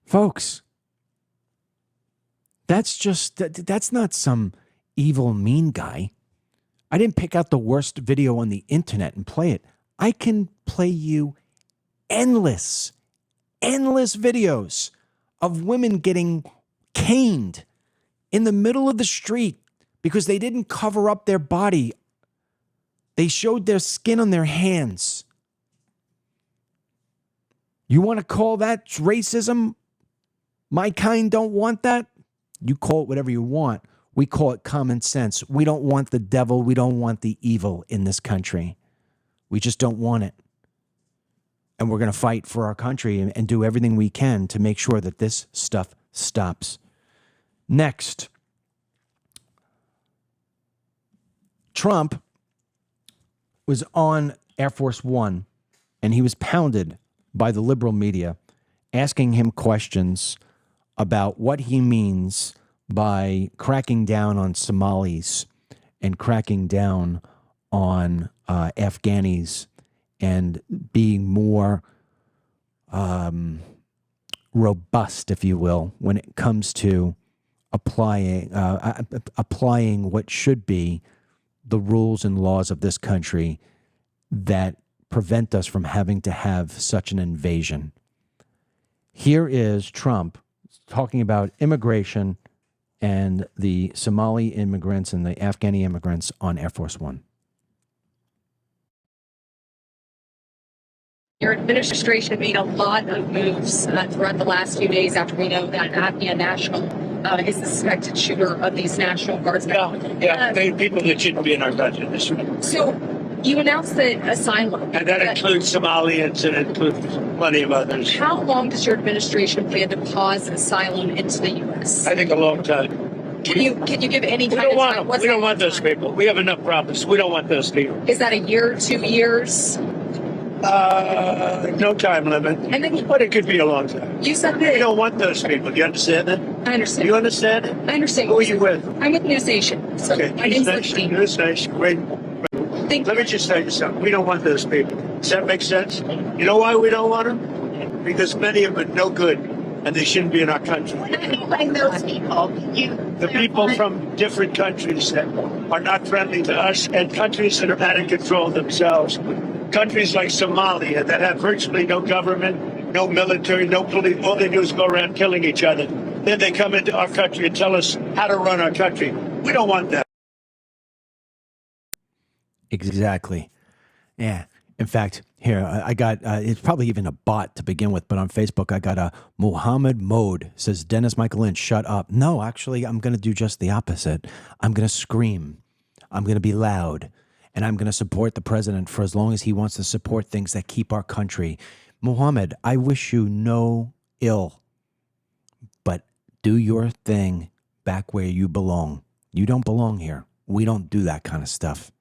Folks, that's not some evil, mean guy. I didn't pick out the worst video on the internet and play it. I can play you endless videos of women getting caned in the middle of the street because they didn't cover up their body. They showed their skin on their hands. You want to call that racism? My kind don't want that? You call it whatever you want. We call it common sense. We don't want the devil. We don't want the evil in this country. We just don't want it. And we're going to fight for our country and do everything we can to make sure that this stuff stops. Next, Trump was on Air Force One, and he was pounded by the liberal media asking him questions about what he means by cracking down on Somalis and cracking down on Afghanis and being more robust, if you will, when it comes to applying what should be the rules and laws of this country that prevent us from having to have such an invasion. Here is Trump talking about immigration and the Somali immigrants and the Afghani immigrants on Air Force One. Your administration made a lot of moves throughout the last few days after we know that Afghan national is the suspected shooter of these National Guardsmen. Yeah, people that shouldn't be in our country. So you announced that asylum. And that includes Somalians and it includes plenty of others. How long does your administration plan to pause asylum into the U.S.? I think a long time. Can you give any kind of time? We don't want those people. We have enough problems. We don't want those people. Is that a year, 2 years? No time limit. And then, but it could be a long time. You said that we don't want those people. Do you understand that? I understand. You understand it? I understand. Who are you with? I'm with News Nation. So okay. My name's Lynch. News Nation. Great. Let me just tell you something. We don't want those people. Does that make sense? You know why we don't want them? Because many of them are no good, and they shouldn't be in our country. Those people. The people from different countries that are not friendly to us, and countries that are out of control themselves. Countries like Somalia that have virtually no government, no military, no police. All they do is go around killing each other. Then they come into our country and tell us how to run our country. We don't want that. Exactly. Yeah. In fact, here, I got, it's probably even a bot to begin with, but on Facebook, I got a Muhammad Mode says, Dennis Michael Lynch, shut up. No, actually, I'm going to do just the opposite. I'm going to scream. I'm going to be loud. And I'm going to support the president for as long as he wants to support things that keep our country. Muhammad, I wish you no ill, but do your thing back where you belong. You don't belong here. We don't do that kind of stuff.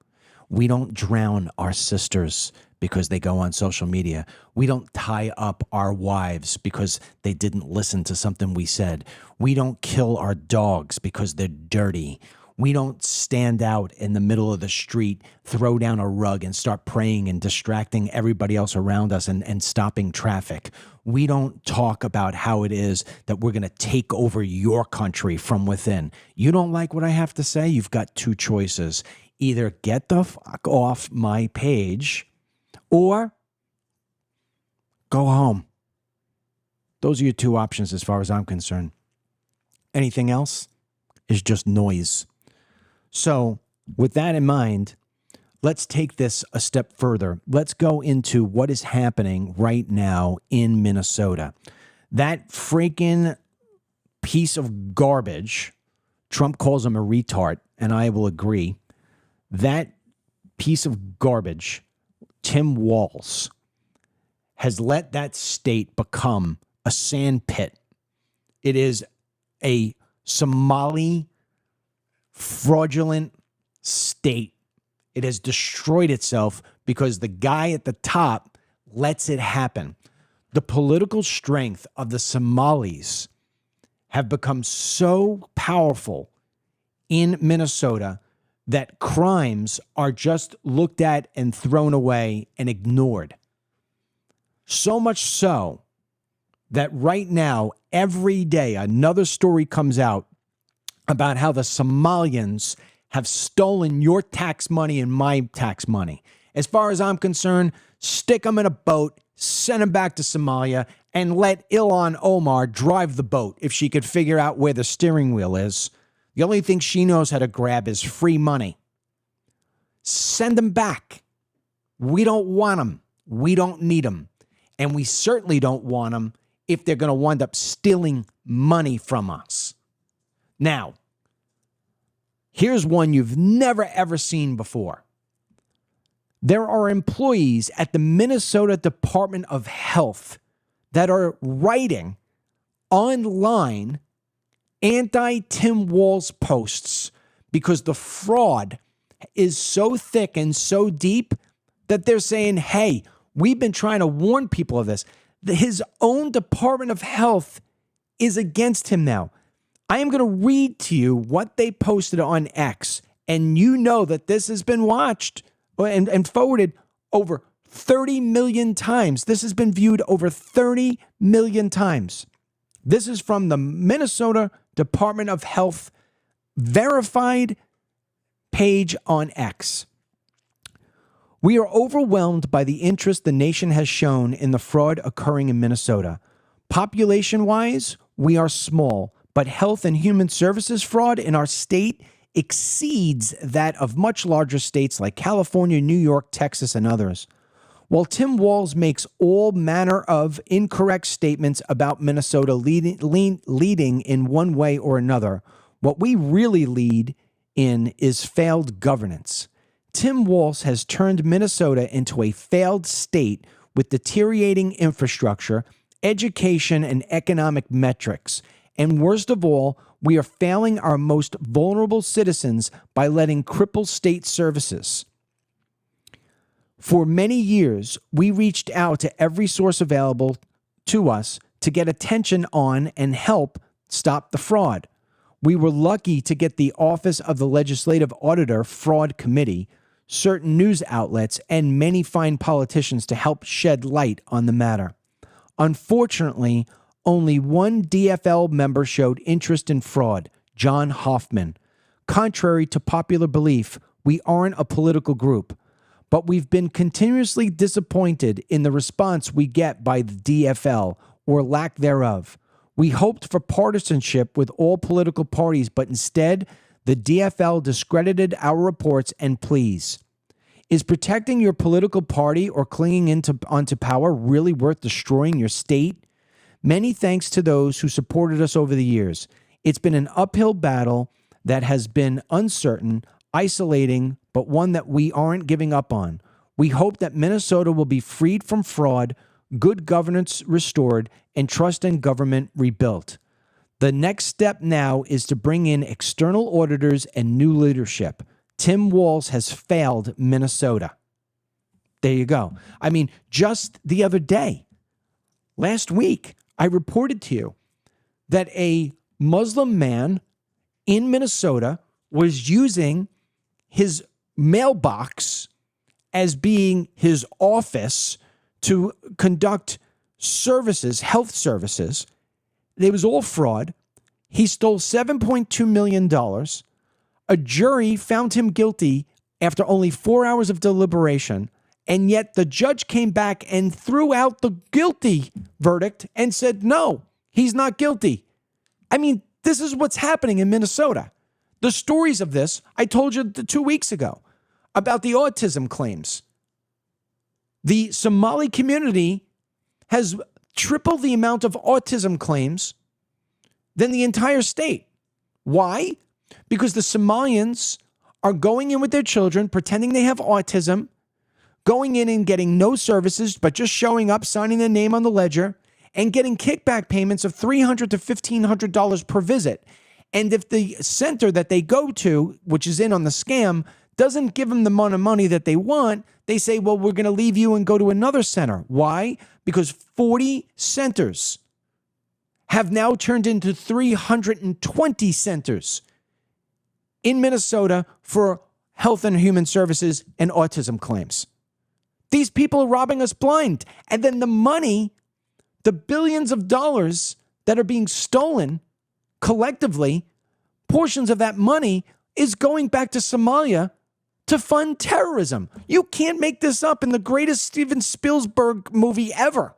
We don't drown our sisters because they go on social media. We don't tie up our wives because they didn't listen to something we said. We don't kill our dogs because they're dirty. We don't stand out in the middle of the street, throw down a rug and start praying and distracting everybody else around us and stopping traffic. We don't talk about how it is that we're going to take over your country from within. You don't like what I have to say? You've got two choices. Either get the fuck off my page or go home. Those are your two options as far as I'm concerned. Anything else is just noise. So with that in mind, let's take this a step further. Let's go into what is happening right now in Minnesota. That freaking piece of garbage, Trump calls him a retard, and I will agree. That piece of garbage, Tim Walz, has let that state become a sand pit. It is a Somali fraudulent state. It has destroyed itself because the guy at the top lets it happen. The political strength of the Somalis have become so powerful in Minnesota that crimes are just looked at and thrown away and ignored. So much so that right now, every day, another story comes out about how the Somalians have stolen your tax money and my tax money. As far as I'm concerned, stick them in a boat, send them back to Somalia, and let Ilhan Omar drive the boat if she could figure out where the steering wheel is. The only thing she knows how to grab is free money. Send them back. We don't want them. We don't need them. And we certainly don't want them if they're going to wind up stealing money from us. Now, here's one you've never, ever seen before. There are employees at the Minnesota Department of Health that are writing online anti-Tim Walz posts because the fraud is so thick and so deep that they're saying, hey, we've been trying to warn people of this. His own Department of Health is against him now. I am going to read to you what they posted on X, and you know that this has been watched and forwarded over 30 million times. This has been viewed over 30 million times. This is from the Minnesota Department of Health verified page on X. We are overwhelmed by the interest the nation has shown in the fraud occurring in Minnesota. Population-wise, we are small, but health and human services fraud in our state exceeds that of much larger states like California, New York, Texas, and others. While Tim Walz makes all manner of incorrect statements about Minnesota leading in one way or another, what we really lead in is failed governance. Tim Walz has turned Minnesota into a failed state with deteriorating infrastructure, education, and economic metrics. And worst of all, we are failing our most vulnerable citizens by letting cripple state services. For many years, we reached out to every source available to us to get attention on and help stop the fraud. We were lucky to get the Office of the Legislative Auditor Fraud Committee, certain news outlets, and many fine politicians to help shed light on the matter. Unfortunately, only one DFL member showed interest in fraud, John Hoffman. Contrary to popular belief, we aren't a political group, but we've been continuously disappointed in the response we get by the DFL, or lack thereof. We hoped for partisanship with all political parties, but instead, the DFL discredited our reports and pleas. Is protecting your political party or clinging onto power really worth destroying your state? Many thanks to those who supported us over the years. It's been an uphill battle that has been uncertain, isolating, but one that we aren't giving up on. We hope that Minnesota will be freed from fraud, good governance restored, and trust in government rebuilt. The next step now is to bring in external auditors and new leadership. Tim Walz has failed Minnesota. There you go. I mean, just the other day, last week, I reported to you that a Muslim man in Minnesota was using his mailbox as being his office to conduct services, health services. It was all fraud. He stole $7.2 million. A jury found him guilty after only 4 hours of deliberation, and yet the judge came back and threw out the guilty verdict and said, no, he's not guilty. I mean, this is what's happening in Minnesota. The stories of this, I told you 2 weeks ago about the autism claims. The Somali community has triple the amount of autism claims than the entire state. Why? Because the Somalians are going in with their children, pretending they have autism, going in and getting no services, but just showing up, signing their name on the ledger, and getting kickback payments of $300 to $1,500 per visit. And if the center that they go to, which is in on the scam, doesn't give them the amount of money that they want, they say, well, we're going to leave you and go to another center. Why? Because 40 centers have now turned into 320 centers in Minnesota for health and human services and autism claims. These people are robbing us blind. And then the money, the billions of dollars that are being stolen collectively, portions of that money is going back to Somalia to fund terrorism. You can't make this up in the greatest Steven Spielberg movie ever.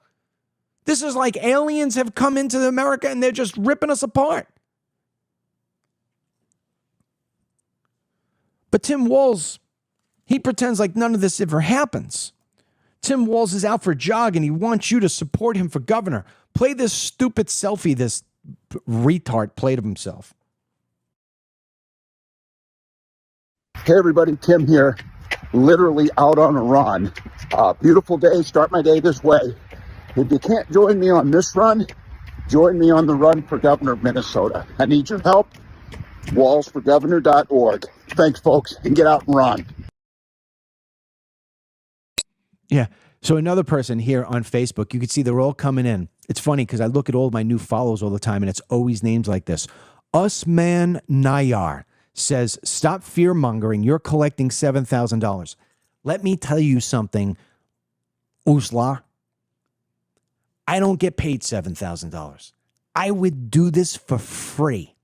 This is like aliens have come into America and they're just ripping us apart. But Tim Walz, he pretends like none of this ever happens. Tim Walz is out for a jog and he wants you to support him for governor. Play this stupid selfie this retard played of himself. Hey everybody, Tim here, literally out on a run. Beautiful day, start my day this way. If you can't join me on this run, join me on the run for governor of Minnesota. I need your help, wallsforgovernor.org. Thanks folks, and get out and run. Yeah, so another person here on Facebook, you can see they're all coming in. It's funny because I look at all my new follows all the time and it's always names like this. Usman Nayar says, stop fear-mongering. You're collecting $7,000. Let me tell you something, Usla. I don't get paid $7,000. I would do this for free.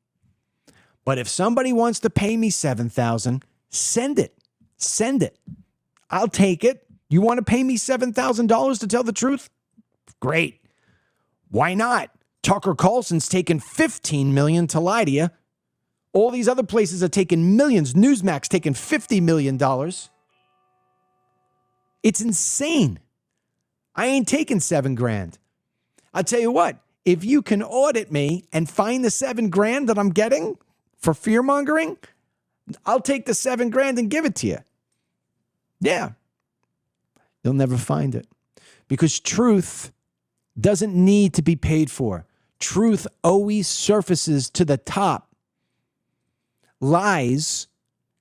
But if somebody wants to pay me $7,000, send it. Send it. I'll take it. You want to pay me $7,000 to tell the truth? Great. Why not? Tucker Carlson's taken $15 million to lie to you. All these other places are taking millions. Newsmax taking $50 million. It's insane. I ain't taking $7,000. I'll tell you what, if you can audit me and find the $7,000 that I'm getting for fear mongering, I'll take the $7,000 and give it to you. Yeah. You'll never find it because truth doesn't need to be paid for. Truth always surfaces to the top. Lies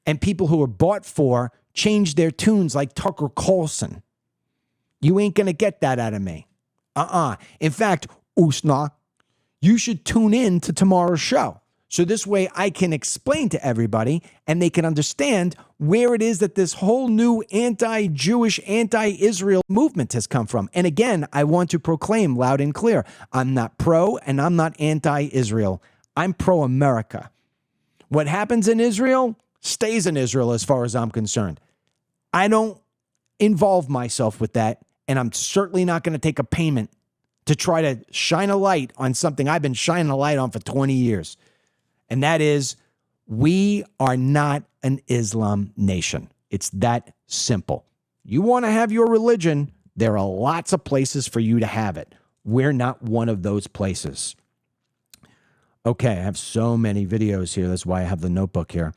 and people who are bought for change their tunes like Tucker Carlson. You ain't going to get that out of me. In fact, Usna, you should tune in to tomorrow's show. So this way I can explain to everybody and they can understand where it is that this whole new anti-Jewish, anti-Israel movement has come from. And again, I want to proclaim loud and clear, I'm not pro and I'm not anti-Israel. I'm pro-America. What happens in Israel stays in Israel as far as I'm concerned. I don't involve myself with that, and I'm certainly not going to take a payment to try to shine a light on something I've been shining a light on for 20 years. And that is, we are not an Islam nation. It's that simple. You want to have your religion, there are lots of places for you to have it. We're not one of those places. Okay, I have so many videos here. That's why I have the notebook here.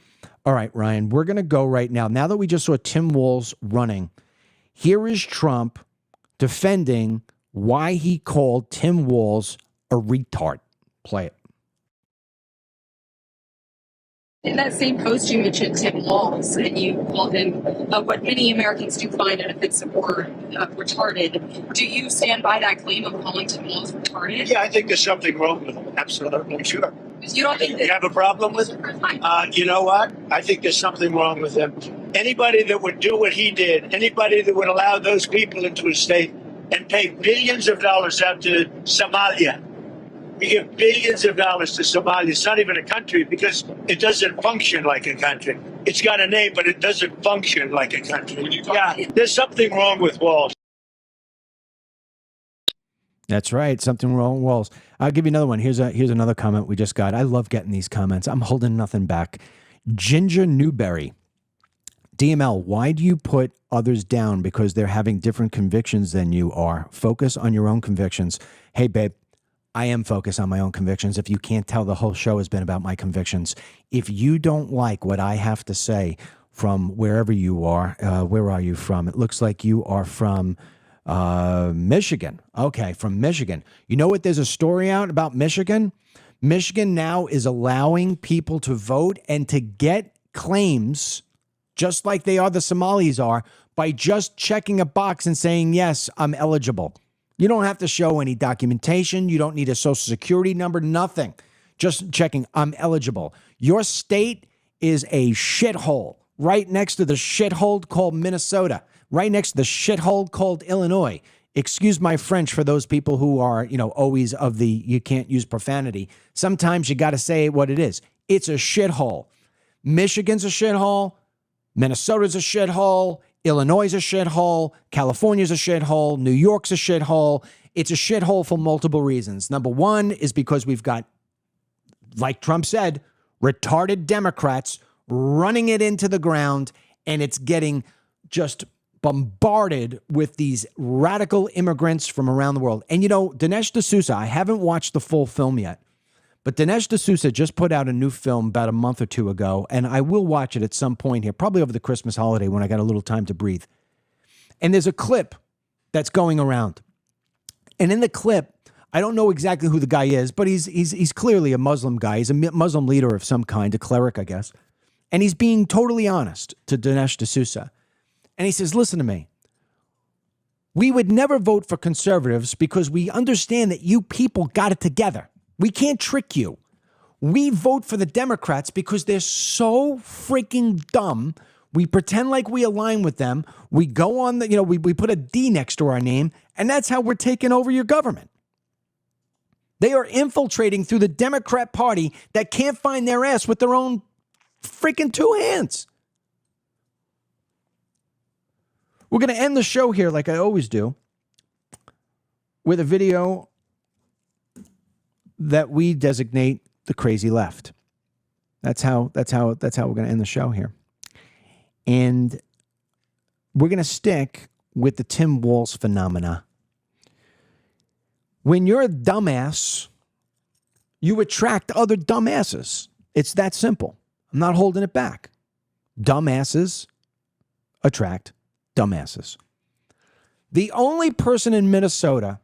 All right, Ryan, we're going to go right now. Now that we just saw Tim Walz running, here is Trump defending why he called Tim Walz a retard. Play it. In that same post, you mentioned Tim Walz, and you called him what many Americans do find an offensive word, retarded. Do you stand by that claim of calling Tim Walz retarded? Yeah, I think there's something wrong with him. Absolutely, sure. You don't think that You have a problem with it? You know what? I think there's something wrong with him. Anybody that would do what he did, anybody that would allow those people into his state and pay billions of dollars out to Somalia. We give billions of dollars to Somalia. It's not even a country because it doesn't function like a country. It's got a name, but it doesn't function like a country. Yeah, there's something wrong with Walz. That's right. Something wrong with Walz. I'll give you another one. Here's another comment we just got. I love getting these comments. I'm holding nothing back. Ginger Newberry. DML, why do you put others down because they're having different convictions than you are? Focus on your own convictions. Hey, babe, I am focused on my own convictions. If you can't tell, the whole show has been about my convictions. If you don't like what I have to say, from wherever you are. Where are you from? It looks like you are from Michigan. Okay, from Michigan. You know what? There's a story out about Michigan. Michigan now is allowing people to vote and to get claims, just like they are the Somalis are, by just checking a box and saying, yes, I'm eligible. You don't have to show any documentation. You don't need a social security number, nothing. Just checking, I'm eligible. Your state is a shithole right next to the shithole called Minnesota, right next to the shithole called Illinois. Excuse my French for those people who are, always of the you can't use profanity. Sometimes you got to say what it is. It's a shithole. Michigan's a shithole. Minnesota's a shithole. Illinois is a shithole. California's a shithole. New York's a shithole. It's a shithole for multiple reasons. Number one is because we've got, like Trump said, retarded Democrats running it into the ground, and it's getting just bombarded with these radical immigrants from around the world. And Dinesh D'Souza, I haven't watched the full film yet, but Dinesh D'Souza just put out a new film about a month or two ago, and I will watch it at some point here, probably over the Christmas holiday when I got a little time to breathe. And there's a clip that's going around. And in the clip, I don't know exactly who the guy is, but he's clearly a Muslim guy. He's a Muslim leader of some kind, a cleric, I guess. And he's being totally honest to Dinesh D'Souza. And he says, listen to me. We would never vote for conservatives because we understand that you people got it together. We can't trick you. We vote for the Democrats because they're so freaking dumb. We pretend like we align with them. We go on the, we put a D next to our name, and that's how we're taking over your government. They are infiltrating through the Democrat Party that can't find their ass with their own freaking two hands. We're going to end the show here like I always do with a video that we designate the crazy left. That's how we're going to end the show here. And we're going to stick with the Tim Walz phenomena. When you're a dumbass, you attract other dumbasses. It's that simple. I'm not holding it back. Dumbasses attract dumbasses. The only person in Minnesota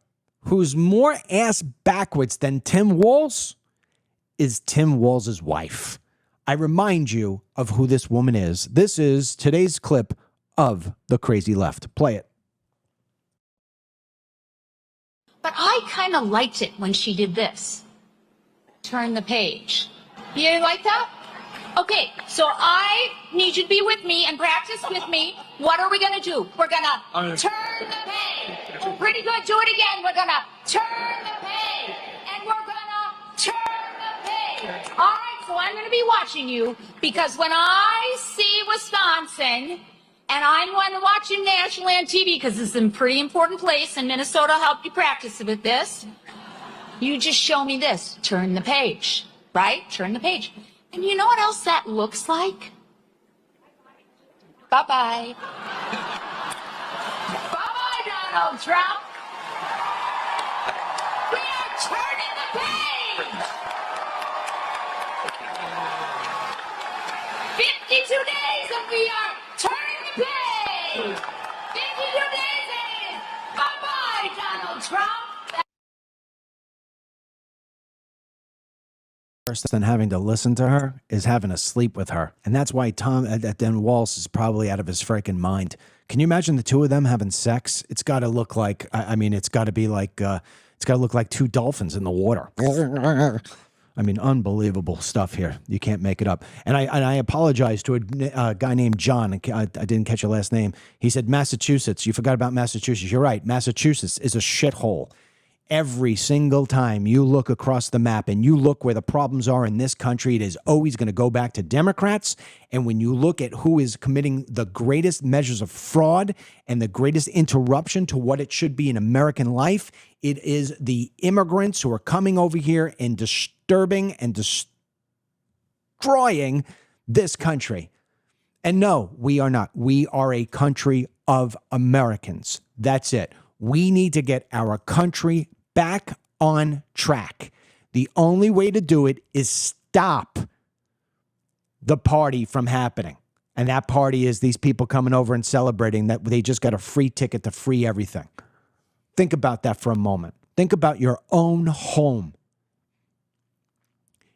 who's more ass backwards than Tim Walz is Tim Walz's wife. I remind you of who this woman is. This is today's clip of the crazy left. Play it. But I kind of liked it when she did this. Turn the page. You like that? Okay, so I need you to be with me and practice with me. What are we going to do? We're going to turn the page. Oh, pretty good. Do it again. We're going to turn the page. And we're going to turn the page. All right, so I'm going to be watching you because when I see Wisconsin, and I'm going to watch you nationally on TV because this is a pretty important place, and Minnesota helped you practice with this. You just show me this. Turn the page, right? Turn the page. And you know what else that looks like? Bye-bye. Bye-bye, Donald Trump. We are turning the page. 52 days and we are turning the page. 52 days and bye-bye, Donald Trump. Worse than having to listen to her is having to sleep with her. And that's why Tom Dan Walz is probably out of his freaking mind. Can you imagine the two of them having sex? It's got to look like, it's got to be like, it's got to look like two dolphins in the water. I mean, unbelievable stuff here. You can't make it up. And I apologize to a guy named John. I didn't catch your last name. He said Massachusetts. You forgot about Massachusetts. You're right. Massachusetts is a shithole. Every single time you look across the map and you look where the problems are in this country, it is always going to go back to Democrats. And when you look at who is committing the greatest measures of fraud and the greatest interruption to what it should be in American life, it is the immigrants who are coming over here and disturbing and destroying this country. And no, we are not. We are a country of Americans. That's it. We need to get our country back on track. The only way to do it is stop the party from happening. And that party is these people coming over and celebrating that they just got a free ticket to free everything. Think about that for a moment. Think about your own home.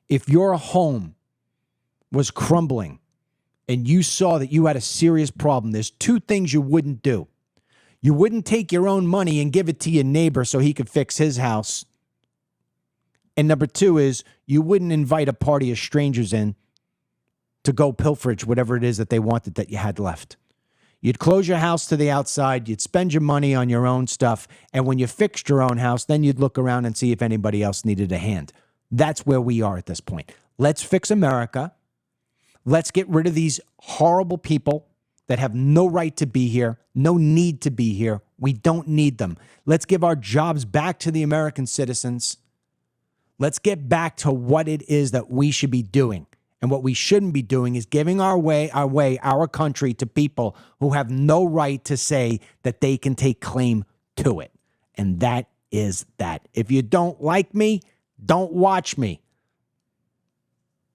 If your home was crumbling and you saw that you had a serious problem, there's two things you wouldn't do. You wouldn't take your own money and give it to your neighbor so he could fix his house. And number two is you wouldn't invite a party of strangers in to go pilferage, whatever it is that they wanted that you had left. You'd close your house to the outside. You'd spend your money on your own stuff. And when you fixed your own house, then you'd look around and see if anybody else needed a hand. That's where we are at this point. Let's fix America. Let's get rid of these horrible people that have no right to be here, no need to be here. We don't need them. Let's give our jobs back to the American citizens. Let's get back to what it is that we should be doing. And what we shouldn't be doing is giving our country to people who have no right to say that they can take claim to it. And that is that. If you don't like me, don't watch me.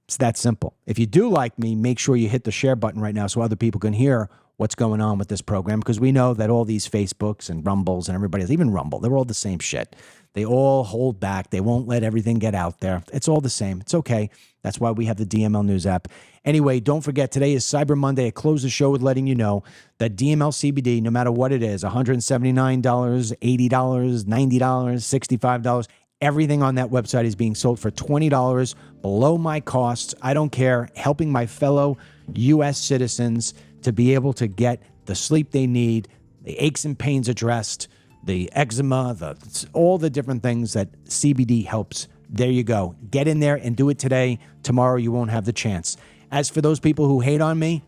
It's that simple. If you do like me, make sure you hit the share button right now so other people can hear what's going on with this program, because we know that all these Facebooks and Rumbles and everybody else, even Rumble, they're all the same shit. They all hold back. They won't let everything get out there. It's all the same. It's okay. That's why we have the DML News app. Anyway, don't forget, today is Cyber Monday. I close the show with letting you know that DML CBD, no matter what it is, $179, $80, $90, $65, everything on that website is being sold for $20 below my costs. I don't care. Helping my fellow U.S. citizens to be able to get the sleep they need, the aches and pains addressed, the eczema, all the different things that CBD helps. There you go. Get in there and do it today. Tomorrow you won't have the chance. As for those people who hate on me,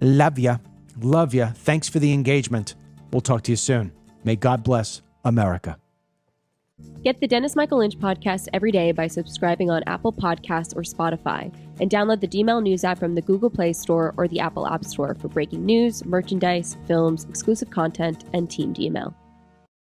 love ya. Love ya. Thanks for the engagement. We'll talk to you soon. May God bless America. Get the Dennis Michael Lynch podcast every day by subscribing on Apple Podcasts or Spotify, and download the DML News app from the Google Play Store or the Apple App Store for breaking news, merchandise, films, exclusive content, and Team DML.